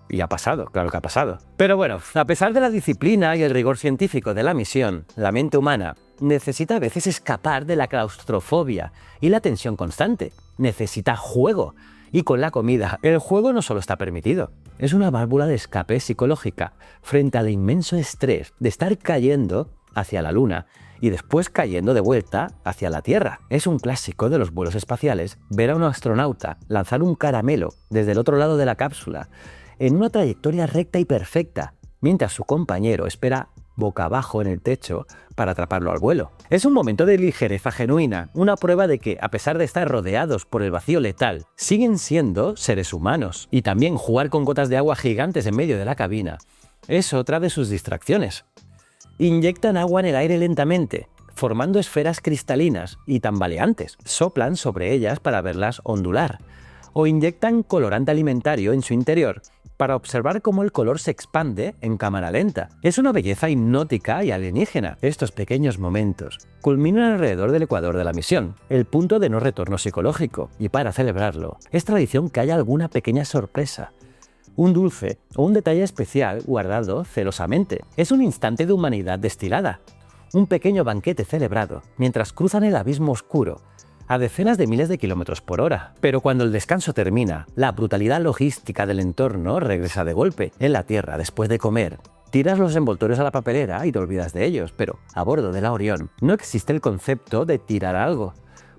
Y ha pasado, claro que ha pasado. Pero bueno, a pesar de la disciplina y el rigor científico de la misión, la mente humana necesita a veces escapar de la claustrofobia y la tensión constante. Necesita juego. Y con la comida, el juego no solo está permitido, es una válvula de escape psicológica frente al inmenso estrés de estar cayendo hacia la Luna y después cayendo de vuelta hacia la Tierra. Es un clásico de los vuelos espaciales ver a un astronauta lanzar un caramelo desde el otro lado de la cápsula en una trayectoria recta y perfecta, mientras su compañero espera boca abajo en el techo para atraparlo al vuelo. Es un momento de ligereza genuina, una prueba de que, a pesar de estar rodeados por el vacío letal, siguen siendo seres humanos. Y también jugar con gotas de agua gigantes en medio de la cabina es otra de sus distracciones. Inyectan agua en el aire lentamente, formando esferas cristalinas y tambaleantes. Soplan sobre ellas para verlas ondular. O inyectan colorante alimentario en su interior para observar cómo el color se expande en cámara lenta. Es una belleza hipnótica y alienígena. Estos pequeños momentos culminan alrededor del ecuador de la misión, el punto de no retorno psicológico, y para celebrarlo, es tradición que haya alguna pequeña sorpresa, un dulce o un detalle especial guardado celosamente. Es un instante de humanidad destilada, un pequeño banquete celebrado mientras cruzan el abismo oscuro a decenas de miles de kilómetros por hora. Pero cuando el descanso termina, la brutalidad logística del entorno regresa de golpe. En la Tierra, después de comer, tiras los envoltorios a la papelera y te olvidas de ellos, pero a bordo de la Orión no existe el concepto de tirar algo,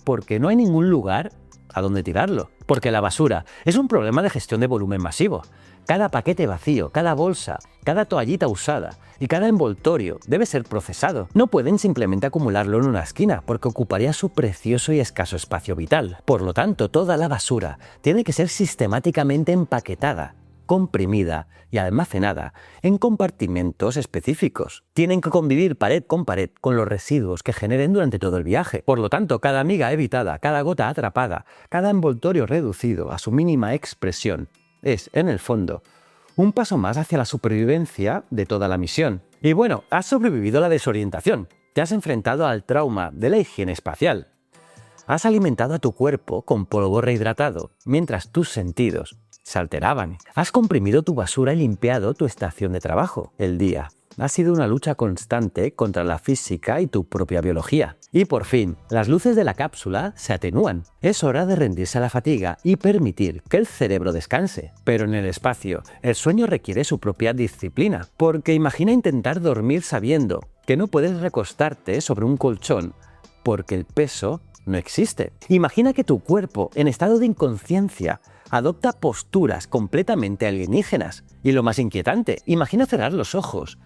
porque no hay ningún lugar a donde tirarlo. Porque la basura es un problema de gestión de volumen masivo. Cada paquete vacío, cada bolsa, cada toallita usada y cada envoltorio debe ser procesado. No pueden simplemente acumularlo en una esquina porque ocuparía su precioso y escaso espacio vital. Por lo tanto, toda la basura tiene que ser sistemáticamente empaquetada comprimida y almacenada en compartimentos específicos. Tienen que convivir pared con los residuos que generen durante todo el viaje. Por lo tanto, cada miga evitada, cada gota atrapada, cada envoltorio reducido a su mínima expresión es, en el fondo, un paso más hacia la supervivencia de toda la misión. Y bueno, has sobrevivido a la desorientación. Te has enfrentado al trauma de la higiene espacial. Has alimentado a tu cuerpo con polvo rehidratado, mientras tus sentidos se alteraban. Has comprimido tu basura y limpiado tu estación de trabajo, el día. Ha sido una lucha constante contra la física y tu propia biología. Y por fin, las luces de la cápsula se atenúan. Es hora de rendirse a la fatiga y permitir que el cerebro descanse. Pero en el espacio, el sueño requiere su propia disciplina, porque imagina intentar dormir sabiendo que no puedes recostarte sobre un colchón porque el peso no existe. Imagina que tu cuerpo, en estado de inconsciencia, adopta posturas completamente alienígenas. Y lo más inquietante, imagina cerrar los ojos,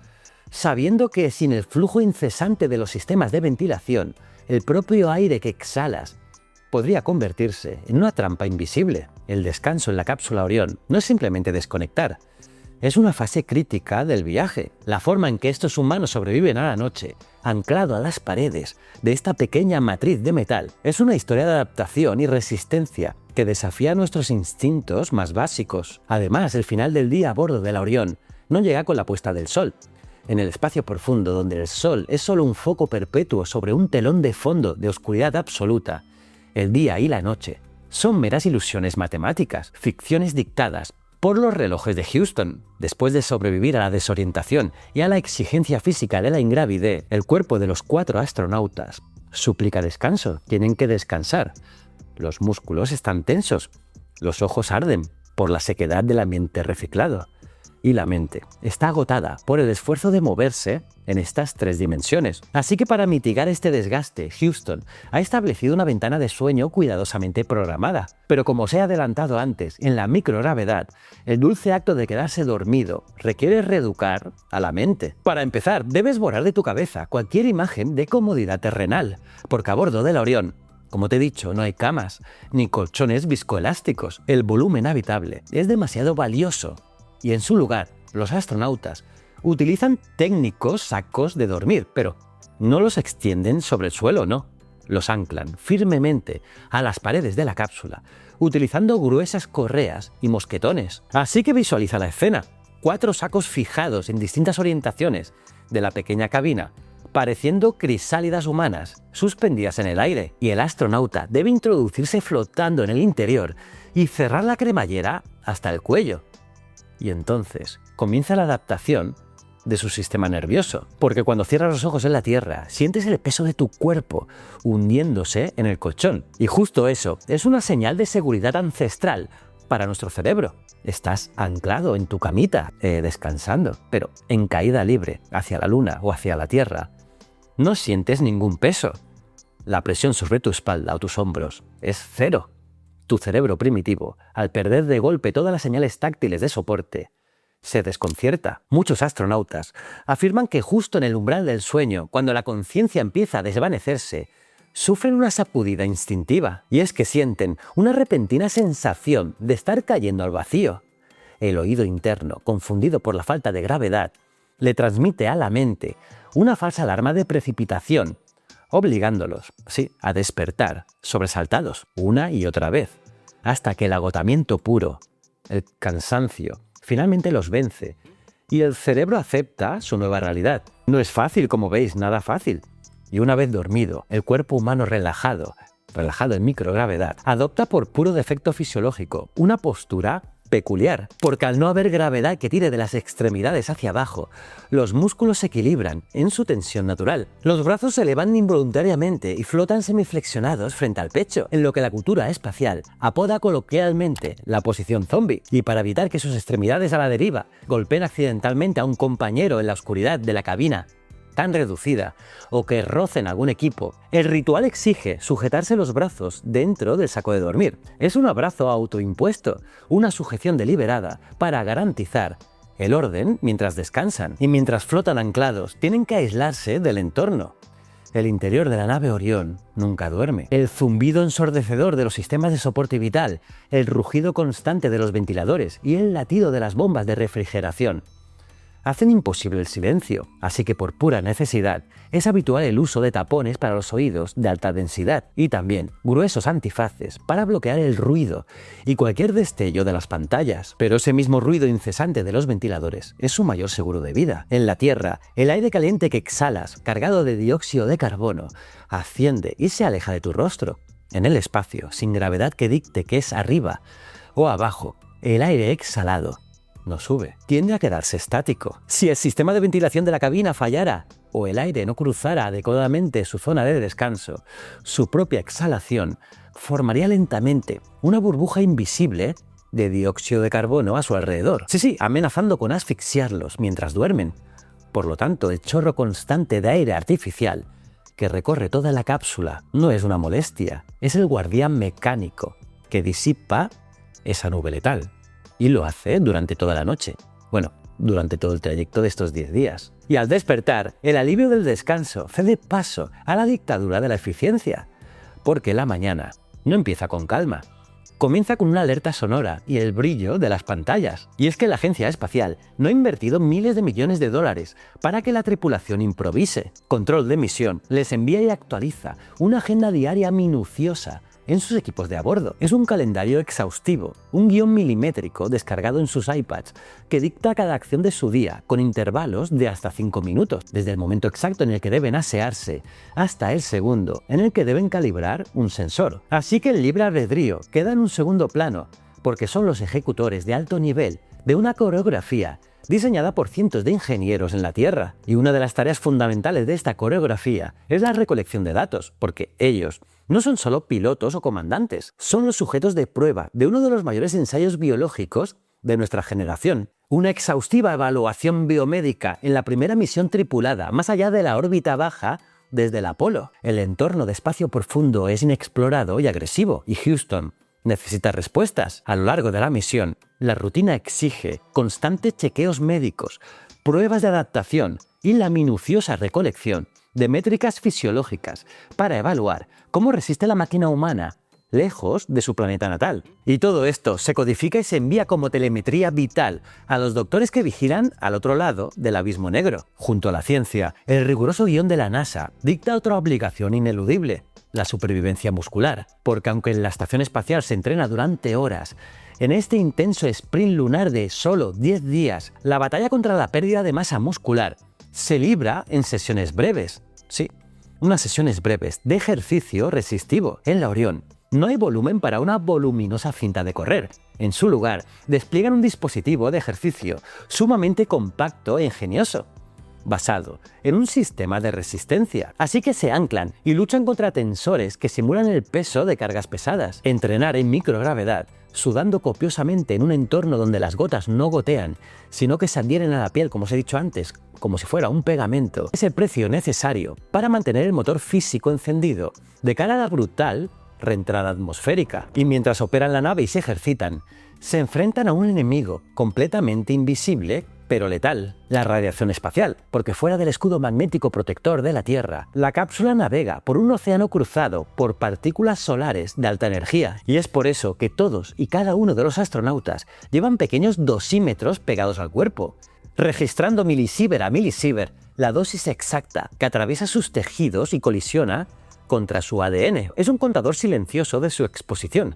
sabiendo que sin el flujo incesante de los sistemas de ventilación, el propio aire que exhalas podría convertirse en una trampa invisible. El descanso en la cápsula Orión no es simplemente desconectar, es una fase crítica del viaje. La forma en que estos humanos sobreviven a la noche, anclado a las paredes de esta pequeña matriz de metal, es una historia de adaptación y resistencia que desafía nuestros instintos más básicos. Además, el final del día a bordo de la Orión no llega con la puesta del sol. En el espacio profundo, donde el sol es solo un foco perpetuo sobre un telón de fondo de oscuridad absoluta, el día y la noche son meras ilusiones matemáticas, ficciones dictadas por los relojes de Houston. Después de sobrevivir a la desorientación y a la exigencia física de la ingravidez, el cuerpo de los 4 astronautas suplica descanso. Tienen que descansar. Los músculos están tensos, los ojos arden por la sequedad del ambiente reciclado y la mente está agotada por el esfuerzo de moverse en estas 3 dimensiones. Así que para mitigar este desgaste, Houston ha establecido una ventana de sueño cuidadosamente programada. Pero como os he adelantado antes, en la microgravedad, el dulce acto de quedarse dormido requiere reeducar a la mente. Para empezar, debes borrar de tu cabeza cualquier imagen de comodidad terrenal, porque a bordo de la Orión, como te he dicho, no hay camas ni colchones viscoelásticos. El volumen habitable es demasiado valioso y en su lugar, los astronautas utilizan técnicos sacos de dormir, pero no los extienden sobre el suelo, no. Los anclan firmemente a las paredes de la cápsula, utilizando gruesas correas y mosquetones. Así que visualiza la escena. 4 sacos fijados en distintas orientaciones de la pequeña cabina, pareciendo crisálidas humanas, suspendidas en el aire, y el astronauta debe introducirse flotando en el interior y cerrar la cremallera hasta el cuello. Y entonces comienza la adaptación de su sistema nervioso, porque cuando cierras los ojos en la Tierra, sientes el peso de tu cuerpo hundiéndose en el colchón. Y justo eso es una señal de seguridad ancestral para nuestro cerebro. Estás anclado en tu camita, descansando, pero en caída libre, hacia la Luna o hacia la Tierra, no sientes ningún peso. La presión sobre tu espalda o tus hombros es cero. Tu cerebro primitivo, al perder de golpe todas las señales táctiles de soporte, se desconcierta. Muchos astronautas afirman que justo en el umbral del sueño, cuando la conciencia empieza a desvanecerse, sufren una sacudida instintiva, y es que sienten una repentina sensación de estar cayendo al vacío. El oído interno, confundido por la falta de gravedad, le transmite a la mente una falsa alarma de precipitación, obligándolos, a despertar, sobresaltados, una y otra vez, hasta que el agotamiento puro, el cansancio, finalmente los vence y el cerebro acepta su nueva realidad. No es fácil, como veis, nada fácil. Y una vez dormido, el cuerpo humano relajado en microgravedad, adopta por puro defecto fisiológico una postura peculiar, porque al no haber gravedad que tire de las extremidades hacia abajo, los músculos se equilibran en su tensión natural. Los brazos se elevan involuntariamente y flotan semiflexionados frente al pecho, en lo que la cultura espacial apoda coloquialmente la posición zombie. Y para evitar que sus extremidades a la deriva golpeen accidentalmente a un compañero en la oscuridad de la cabina tan reducida o que rocen algún equipo, el ritual exige sujetarse los brazos dentro del saco de dormir. Es un abrazo autoimpuesto, una sujeción deliberada para garantizar el orden mientras descansan, y mientras flotan anclados tienen que aislarse del entorno. El interior de la nave Orión nunca duerme. El zumbido ensordecedor de los sistemas de soporte vital, el rugido constante de los ventiladores y el latido de las bombas de refrigeración hacen imposible el silencio, así que por pura necesidad es habitual el uso de tapones para los oídos de alta densidad y también gruesos antifaces para bloquear el ruido y cualquier destello de las pantallas. Pero ese mismo ruido incesante de los ventiladores es su mayor seguro de vida. En la Tierra, el aire caliente que exhalas, cargado de dióxido de carbono, asciende y se aleja de tu rostro. En el espacio, sin gravedad que dicte que es arriba o abajo, el aire exhalado no sube, tiende a quedarse estático. Si el sistema de ventilación de la cabina fallara o el aire no cruzara adecuadamente su zona de descanso, su propia exhalación formaría lentamente una burbuja invisible de dióxido de carbono a su alrededor. Sí, amenazando con asfixiarlos mientras duermen. Por lo tanto, el chorro constante de aire artificial que recorre toda la cápsula no es una molestia, es el guardián mecánico que disipa esa nube letal. Y lo hace durante toda la noche. Bueno, durante todo el trayecto de estos 10 días. Y al despertar, el alivio del descanso cede paso a la dictadura de la eficiencia. Porque la mañana no empieza con calma. Comienza con una alerta sonora y el brillo de las pantallas. Y es que la agencia espacial no ha invertido miles de millones de dólares para que la tripulación improvise. Control de misión les envía y actualiza una agenda diaria minuciosa en sus equipos de a bordo. Es un calendario exhaustivo, un guión milimétrico descargado en sus iPads que dicta cada acción de su día con intervalos de hasta 5 minutos, desde el momento exacto en el que deben asearse hasta el segundo en el que deben calibrar un sensor. Así que el libre albedrío queda en un segundo plano, porque son los ejecutores de alto nivel de una coreografía diseñada por cientos de ingenieros en la Tierra. Y una de las tareas fundamentales de esta coreografía es la recolección de datos, porque ellos no son solo pilotos o comandantes, son los sujetos de prueba de uno de los mayores ensayos biológicos de nuestra generación. Una exhaustiva evaluación biomédica en la primera misión tripulada más allá de la órbita baja desde el Apolo. El entorno de espacio profundo es inexplorado y agresivo, y Houston necesita respuestas. A lo largo de la misión, la rutina exige constantes chequeos médicos, pruebas de adaptación y la minuciosa recolección de métricas fisiológicas para evaluar cómo resiste la máquina humana lejos de su planeta natal. Y todo esto se codifica y se envía como telemetría vital a los doctores que vigilan al otro lado del abismo negro. Junto a la ciencia, el riguroso guión de la NASA dicta otra obligación ineludible: la supervivencia muscular. Porque aunque en la estación espacial se entrena durante horas, en este intenso sprint lunar de solo 10 días, la batalla contra la pérdida de masa muscular se libra en sesiones breves. Sí, unas sesiones breves de ejercicio resistivo. En la Orión no hay volumen para una voluminosa cinta de correr. En su lugar, despliegan un dispositivo de ejercicio sumamente compacto e ingenioso, basado en un sistema de resistencia. Así que se anclan y luchan contra tensores que simulan el peso de cargas pesadas. Entrenar en microgravedad, sudando copiosamente en un entorno donde las gotas no gotean, sino que se adhieren a la piel, como os he dicho antes, como si fuera un pegamento, es el precio necesario para mantener el motor físico encendido de cara a la brutal reentrada atmosférica. Y mientras operan la nave y se ejercitan, se enfrentan a un enemigo completamente invisible pero letal: la radiación espacial, porque fuera del escudo magnético protector de la Tierra, la cápsula navega por un océano cruzado por partículas solares de alta energía. Y es por eso que todos y cada uno de los astronautas llevan pequeños dosímetros pegados al cuerpo, registrando milisievert a milisievert la dosis exacta que atraviesa sus tejidos y colisiona contra su ADN. Es un contador silencioso de su exposición.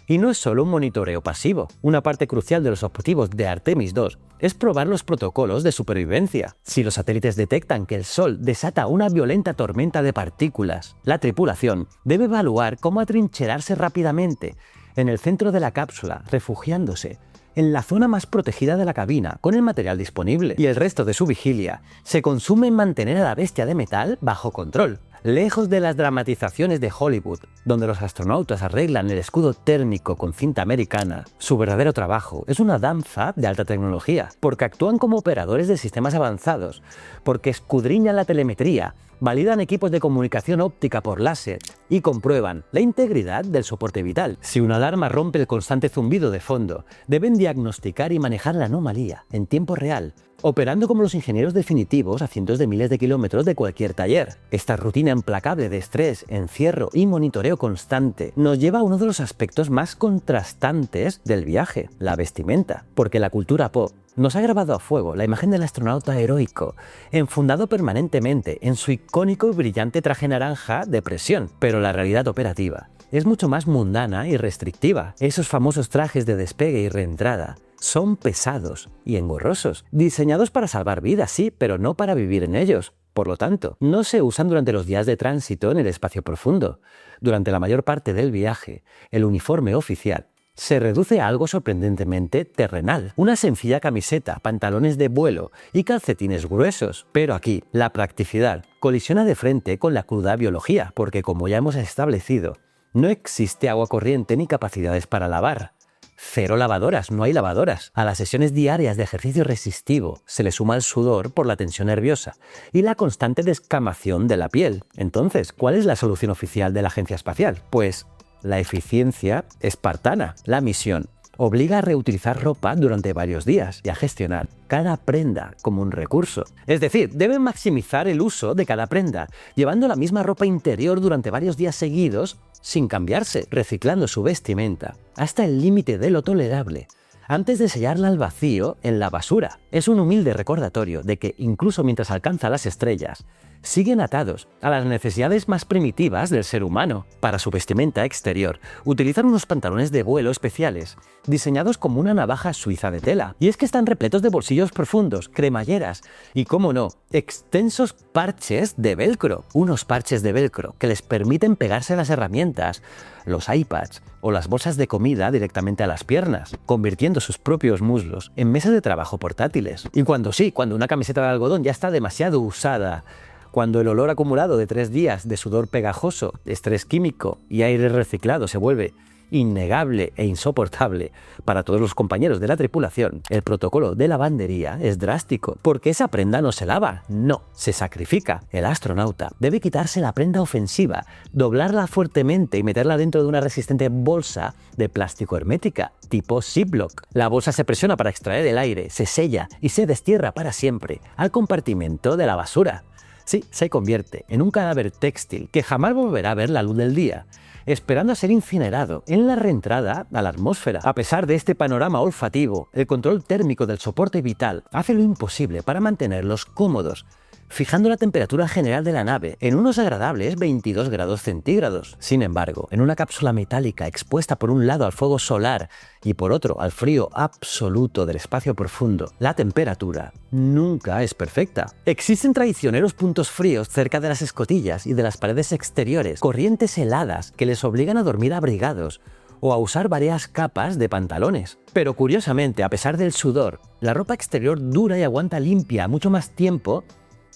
Y no es solo un monitoreo pasivo. Una parte crucial de los objetivos de Artemis II es probar los protocolos de supervivencia. Si los satélites detectan que el Sol desata una violenta tormenta de partículas, la tripulación debe evaluar cómo atrincherarse rápidamente en el centro de la cápsula, refugiándose en la zona más protegida de la cabina con el material disponible. Y el resto de su vigilia se consume en mantener a la bestia de metal bajo control. Lejos de las dramatizaciones de Hollywood, donde los astronautas arreglan el escudo térmico con cinta americana, su verdadero trabajo es una danza de alta tecnología, porque actúan como operadores de sistemas avanzados, porque escudriñan la telemetría validan equipos de comunicación óptica por láser y comprueban la integridad del soporte vital. Si una alarma rompe el constante zumbido de fondo, deben diagnosticar y manejar la anomalía en tiempo real, operando como los ingenieros definitivos a cientos de miles de kilómetros de cualquier taller. Esta rutina implacable de estrés, encierro y monitoreo constante nos lleva a uno de los aspectos más contrastantes del viaje, la vestimenta, porque la cultura pop nos ha grabado a fuego la imagen del astronauta heroico, enfundado permanentemente en su icónico y brillante traje naranja de presión, pero la realidad operativa es mucho más mundana y restrictiva. Esos famosos trajes de despegue y reentrada son pesados y engorrosos, diseñados para salvar vidas, sí, pero no para vivir en ellos. Por lo tanto, no se usan durante los días de tránsito en el espacio profundo. Durante la mayor parte del viaje, el uniforme oficial se reduce a algo sorprendentemente terrenal. Una sencilla camiseta, pantalones de vuelo y calcetines gruesos. Pero aquí, la practicidad colisiona de frente con la cruda biología, porque como ya hemos establecido, no existe agua corriente ni capacidades para lavar. Cero lavadoras, no hay lavadoras. A las sesiones diarias de ejercicio resistivo se le suma el sudor por la tensión nerviosa y la constante descamación de la piel. Entonces, ¿cuál es la solución oficial de la Agencia Espacial? Pues la eficiencia espartana. La misión obliga a reutilizar ropa durante varios días y a gestionar cada prenda como un recurso. Es decir, deben maximizar el uso de cada prenda, llevando la misma ropa interior durante varios días seguidos sin cambiarse, reciclando su vestimenta hasta el límite de lo tolerable, antes de sellarla al vacío en la basura. Es un humilde recordatorio de que, incluso mientras alcanza las estrellas, siguen atados a las necesidades más primitivas del ser humano. Para su vestimenta exterior, utilizan unos pantalones de vuelo especiales, diseñados como una navaja suiza de tela. Y es que están repletos de bolsillos profundos, cremalleras y, cómo no, extensos parches de velcro. Unos parches de velcro que les permiten pegarse a las herramientas, los iPads o las bolsas de comida directamente a las piernas, convirtiendo sus propios muslos en mesas de trabajo portátiles. Y cuando una camiseta de algodón ya está demasiado usada, cuando el olor acumulado de 3 días de sudor pegajoso, estrés químico y aire reciclado se vuelve innegable e insoportable para todos los compañeros de la tripulación, el protocolo de lavandería es drástico, porque esa prenda no se lava, no, se sacrifica. El astronauta debe quitarse la prenda ofensiva, doblarla fuertemente y meterla dentro de una resistente bolsa de plástico hermética, tipo Ziploc. La bolsa se presiona para extraer el aire, se sella y se destierra para siempre al compartimento de la basura. Sí, se convierte en un cadáver textil que jamás volverá a ver la luz del día, esperando a ser incinerado en la reentrada a la atmósfera. A pesar de este panorama olfativo, el control térmico del soporte vital hace lo imposible para mantenerlos cómodos, fijando la temperatura general de la nave en unos agradables 22 grados centígrados. Sin embargo, en una cápsula metálica expuesta por un lado al fuego solar y por otro al frío absoluto del espacio profundo, la temperatura nunca es perfecta. Existen traicioneros puntos fríos cerca de las escotillas y de las paredes exteriores, corrientes heladas que les obligan a dormir abrigados o a usar varias capas de pantalones. Pero curiosamente, a pesar del sudor, la ropa exterior dura y aguanta limpia mucho más tiempo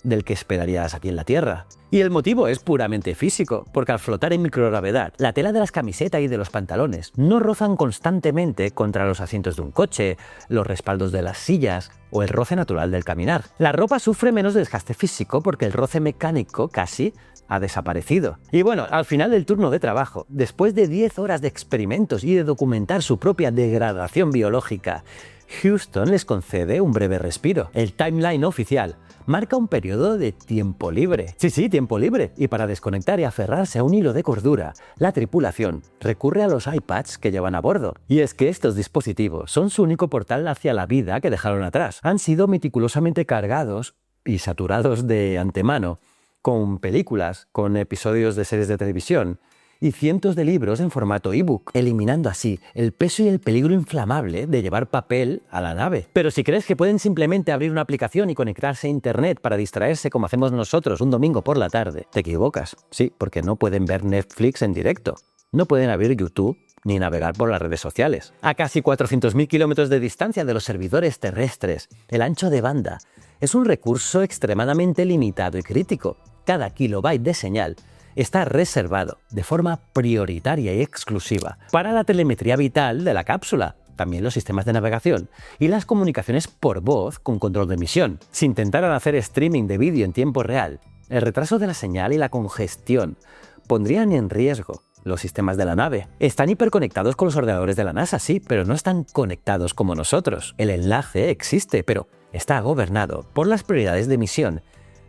del que esperarías aquí en la Tierra. Y el motivo es puramente físico, porque al flotar en microgravedad, la tela de las camisetas y de los pantalones no rozan constantemente contra los asientos de un coche, los respaldos de las sillas o el roce natural del caminar. La ropa sufre menos desgaste físico porque el roce mecánico casi ha desaparecido. Y bueno, al final del turno de trabajo, después de 10 horas de experimentos y de documentar su propia degradación biológica, Houston les concede un breve respiro. El timeline oficial marca un periodo de tiempo libre. Sí, tiempo libre. Y para desconectar y aferrarse a un hilo de cordura, la tripulación recurre a los iPads que llevan a bordo. Y es que estos dispositivos son su único portal hacia la vida que dejaron atrás. Han sido meticulosamente cargados y saturados de antemano con películas, con episodios de series de televisión y cientos de libros en formato ebook, eliminando así el peso y el peligro inflamable de llevar papel a la nave. Pero si crees que pueden simplemente abrir una aplicación y conectarse a internet para distraerse como hacemos nosotros un domingo por la tarde, te equivocas. Sí, porque no pueden ver Netflix en directo, no pueden abrir YouTube ni navegar por las redes sociales. A casi 400.000 kilómetros de distancia de los servidores terrestres, el ancho de banda es un recurso extremadamente limitado y crítico. Cada kilobyte de señal está reservado de forma prioritaria y exclusiva para la telemetría vital de la cápsula, también los sistemas de navegación y las comunicaciones por voz con control de emisión. Si intentaran hacer streaming de vídeo en tiempo real, El retraso de la señal y la congestión pondrían en riesgo los sistemas de la nave. Están hiperconectados con los ordenadores de la NASA, sí, pero no están conectados como nosotros. El enlace existe, pero está gobernado por las prioridades de misión,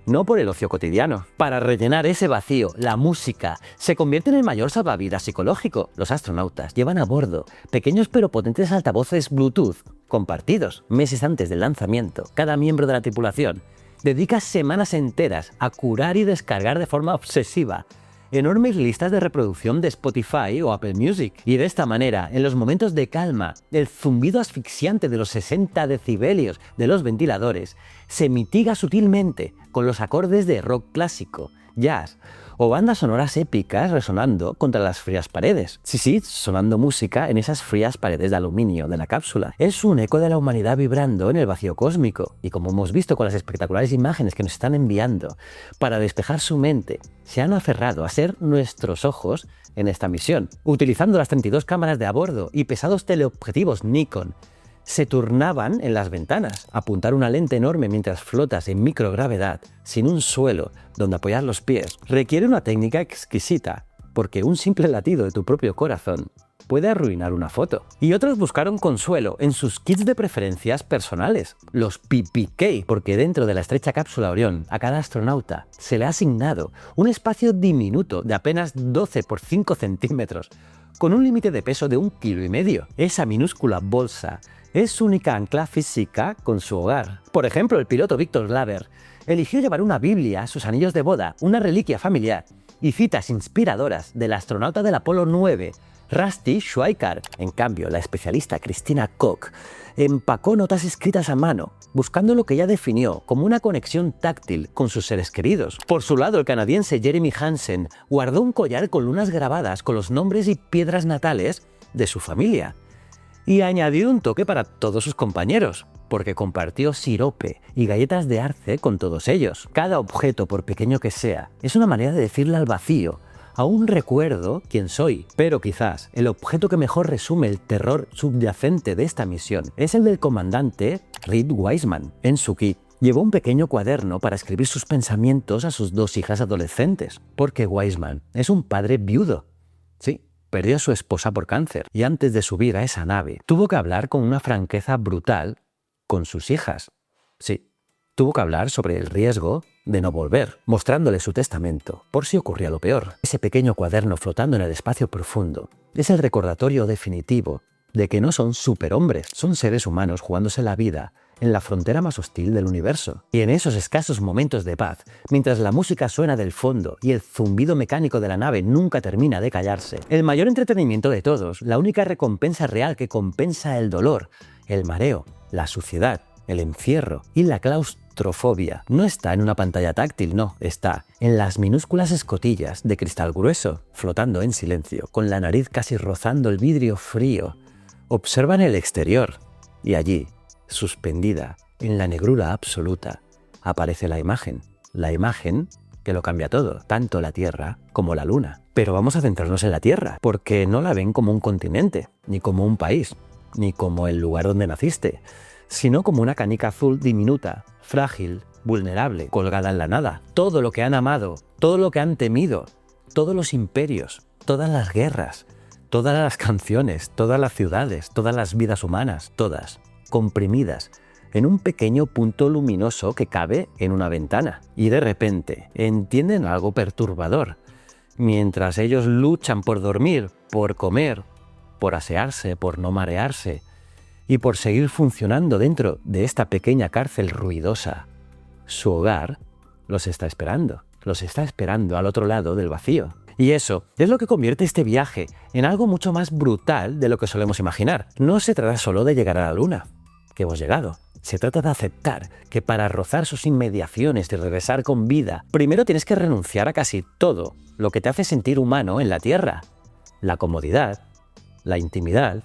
no por el ocio cotidiano. Para rellenar ese vacío, la música se convierte en el mayor salvavidas psicológico. Los astronautas llevan a bordo pequeños pero potentes altavoces Bluetooth compartidos. Meses antes del lanzamiento, cada miembro de la tripulación dedica semanas enteras a curar y descargar de forma obsesiva enormes listas de reproducción de Spotify o Apple Music. Y de esta manera, en los momentos de calma, el zumbido asfixiante de los 60 decibelios de los ventiladores se mitiga sutilmente con los acordes de rock clásico, jazz o bandas sonoras épicas resonando contra las frías paredes. Sí, sonando música en esas frías paredes de aluminio de la cápsula. Es un eco de la humanidad vibrando en el vacío cósmico. Y como hemos visto con las espectaculares imágenes que nos están enviando, para despejar su mente, se han aferrado a ser nuestros ojos en esta misión. Utilizando las 32 cámaras de a bordo y pesados teleobjetivos Nikon, se turnaban en las ventanas. Apuntar una lente enorme mientras flotas en microgravedad, sin un suelo donde apoyar los pies, requiere una técnica exquisita, porque un simple latido de tu propio corazón puede arruinar una foto. Y otros buscaron consuelo en sus kits de preferencias personales, los PPK, porque dentro de la estrecha cápsula Orión, a cada astronauta se le ha asignado un espacio diminuto de apenas 12 por 5 centímetros, con un límite de peso de 1,5 kilos. Esa minúscula bolsa es su única ancla física con su hogar. Por ejemplo, el piloto Victor Glaver eligió llevar una Biblia, sus anillos de boda, una reliquia familiar y citas inspiradoras del astronauta del Apolo 9, Rusty Schweiker. En cambio, la especialista Christina Koch empacó notas escritas a mano, buscando lo que ella definió como una conexión táctil con sus seres queridos. Por su lado, el canadiense Jeremy Hansen guardó un collar con lunas grabadas con los nombres y piedras natales de su familia. Y añadió un toque para todos sus compañeros, porque compartió sirope y galletas de arce con todos ellos. Cada objeto, por pequeño que sea, es una manera de decirle al vacío: aún recuerdo quién soy. Pero quizás el objeto que mejor resume el terror subyacente de esta misión es el del comandante Reed Wiseman. En su kit llevó un pequeño cuaderno para escribir sus pensamientos a sus 2 hijas adolescentes, porque Wiseman es un padre viudo. Sí, perdió a su esposa por cáncer y antes de subir a esa nave tuvo que hablar con una franqueza brutal con sus hijas. Sí, tuvo que hablar sobre el riesgo de no volver, mostrándoles su testamento por si ocurría lo peor. Ese pequeño cuaderno flotando en el espacio profundo es el recordatorio definitivo de que no son superhombres, son seres humanos jugándose la vida en la frontera más hostil del universo. Y en esos escasos momentos de paz, mientras la música suena del fondo y el zumbido mecánico de la nave nunca termina de callarse, el mayor entretenimiento de todos, la única recompensa real que compensa el dolor, el mareo, la suciedad, el encierro y la claustrofobia, no está en una pantalla táctil, no, está en las minúsculas escotillas de cristal grueso, flotando en silencio, con la nariz casi rozando el vidrio frío. Observan el exterior y allí, suspendida en la negrura absoluta, aparece la imagen que lo cambia todo, tanto la Tierra como la Luna. Pero vamos a centrarnos en la Tierra, porque no la ven como un continente, ni como un país, ni como el lugar donde naciste, sino como una canica azul diminuta, frágil, vulnerable, colgada en la nada. Todo lo que han amado, todo lo que han temido, todos los imperios, todas las guerras, todas las canciones, todas las ciudades, todas las vidas humanas, todas comprimidas en un pequeño punto luminoso que cabe en una ventana. Y de repente entienden algo perturbador. Mientras ellos luchan por dormir, por comer, por asearse, por no marearse y por seguir funcionando dentro de esta pequeña cárcel ruidosa, su hogar los está esperando al otro lado del vacío. Y eso es lo que convierte este viaje en algo mucho más brutal de lo que solemos imaginar. No se trata solo de llegar a la Luna, que hemos llegado. Se trata de aceptar que para rozar sus inmediaciones y regresar con vida, primero tienes que renunciar a casi todo lo que te hace sentir humano en la Tierra. La comodidad, la intimidad,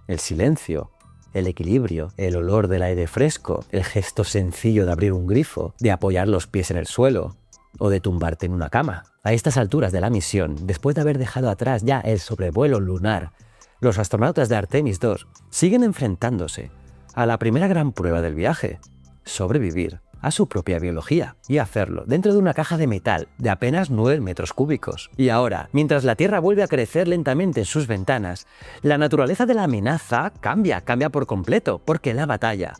el silencio, el equilibrio, el olor del aire fresco, el gesto sencillo de abrir un grifo, de apoyar los pies en el suelo o de tumbarte en una cama. A estas alturas de la misión, después de haber dejado atrás ya el sobrevuelo lunar, los astronautas de Artemis II siguen enfrentándose a la primera gran prueba del viaje: sobrevivir a su propia biología y hacerlo dentro de una caja de metal de apenas 9 metros cúbicos. Y ahora, mientras la Tierra vuelve a crecer lentamente en sus ventanas, la naturaleza de la amenaza cambia por completo, porque la batalla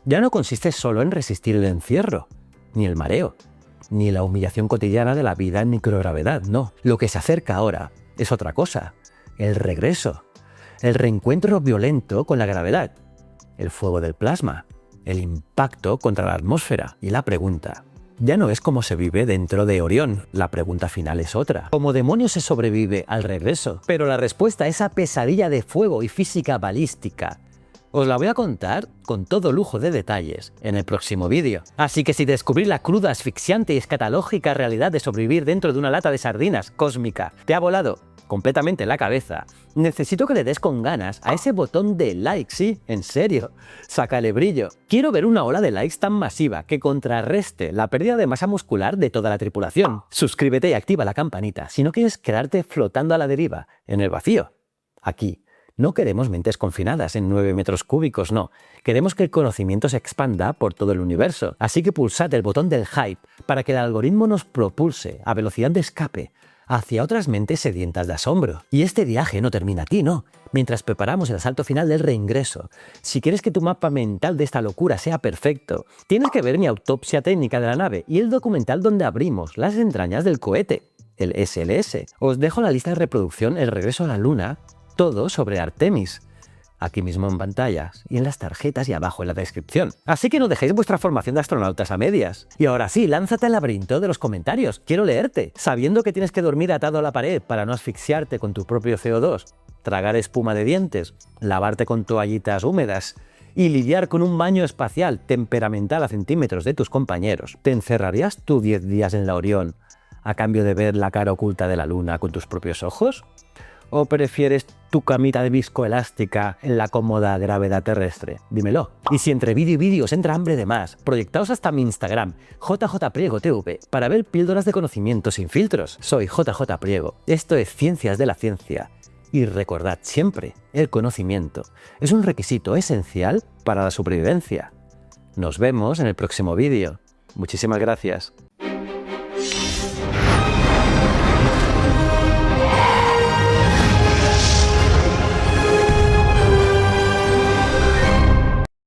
ya no consiste solo en resistir el encierro, ni el mareo, ni la humillación cotidiana de la vida en microgravedad, no. Lo que se acerca ahora es otra cosa, el regreso, el reencuentro violento con la gravedad, el fuego del plasma, el impacto contra la atmósfera. Y la pregunta ya no es cómo se vive dentro de Orión, la pregunta final es otra. ¿Cómo demonios se sobrevive al regreso? Pero la respuesta a esa pesadilla de fuego y física balística os la voy a contar con todo lujo de detalles en el próximo vídeo. Así que si descubrir la cruda, asfixiante y escatológica realidad de sobrevivir dentro de una lata de sardinas cósmica te ha volado completamente la cabeza, necesito que le des con ganas a ese botón de like, sí, en serio, sácale brillo. Quiero ver una ola de likes tan masiva que contrarreste la pérdida de masa muscular de toda la tripulación. Suscríbete y activa la campanita si no quieres quedarte flotando a la deriva, en el vacío. Aquí no queremos mentes confinadas en 9 metros cúbicos, no. Queremos que el conocimiento se expanda por todo el universo. Así que pulsad el botón del hype para que el algoritmo nos propulse a velocidad de escape hacia otras mentes sedientas de asombro. Y este viaje no termina aquí, no. Mientras preparamos el asalto final del reingreso, si quieres que tu mapa mental de esta locura sea perfecto, tienes que ver mi autopsia técnica de la nave y el documental donde abrimos las entrañas del cohete, el SLS. Os dejo la lista de reproducción El regreso a la Luna, todo sobre Artemis, aquí mismo en pantallas y en las tarjetas y abajo en la descripción. Así que no dejéis vuestra formación de astronautas a medias. Y ahora sí, lánzate al laberinto de los comentarios, quiero leerte. Sabiendo que tienes que dormir atado a la pared para no asfixiarte con tu propio CO2, tragar espuma de dientes, lavarte con toallitas húmedas y lidiar con un baño espacial temperamental a centímetros de tus compañeros, ¿te encerrarías tú 10 días en la Orión a cambio de ver la cara oculta de la Luna con tus propios ojos? ¿O prefieres tu camita de viscoelástica en la cómoda gravedad terrestre? Dímelo. Y si entre vídeo y vídeo os entra hambre de más, proyectaos hasta mi Instagram, JJPriegoTV, para ver píldoras de conocimiento sin filtros. Soy JJ Priego, esto es Ciencias de la Ciencia. Y recordad siempre, el conocimiento es un requisito esencial para la supervivencia. Nos vemos en el próximo vídeo. Muchísimas gracias.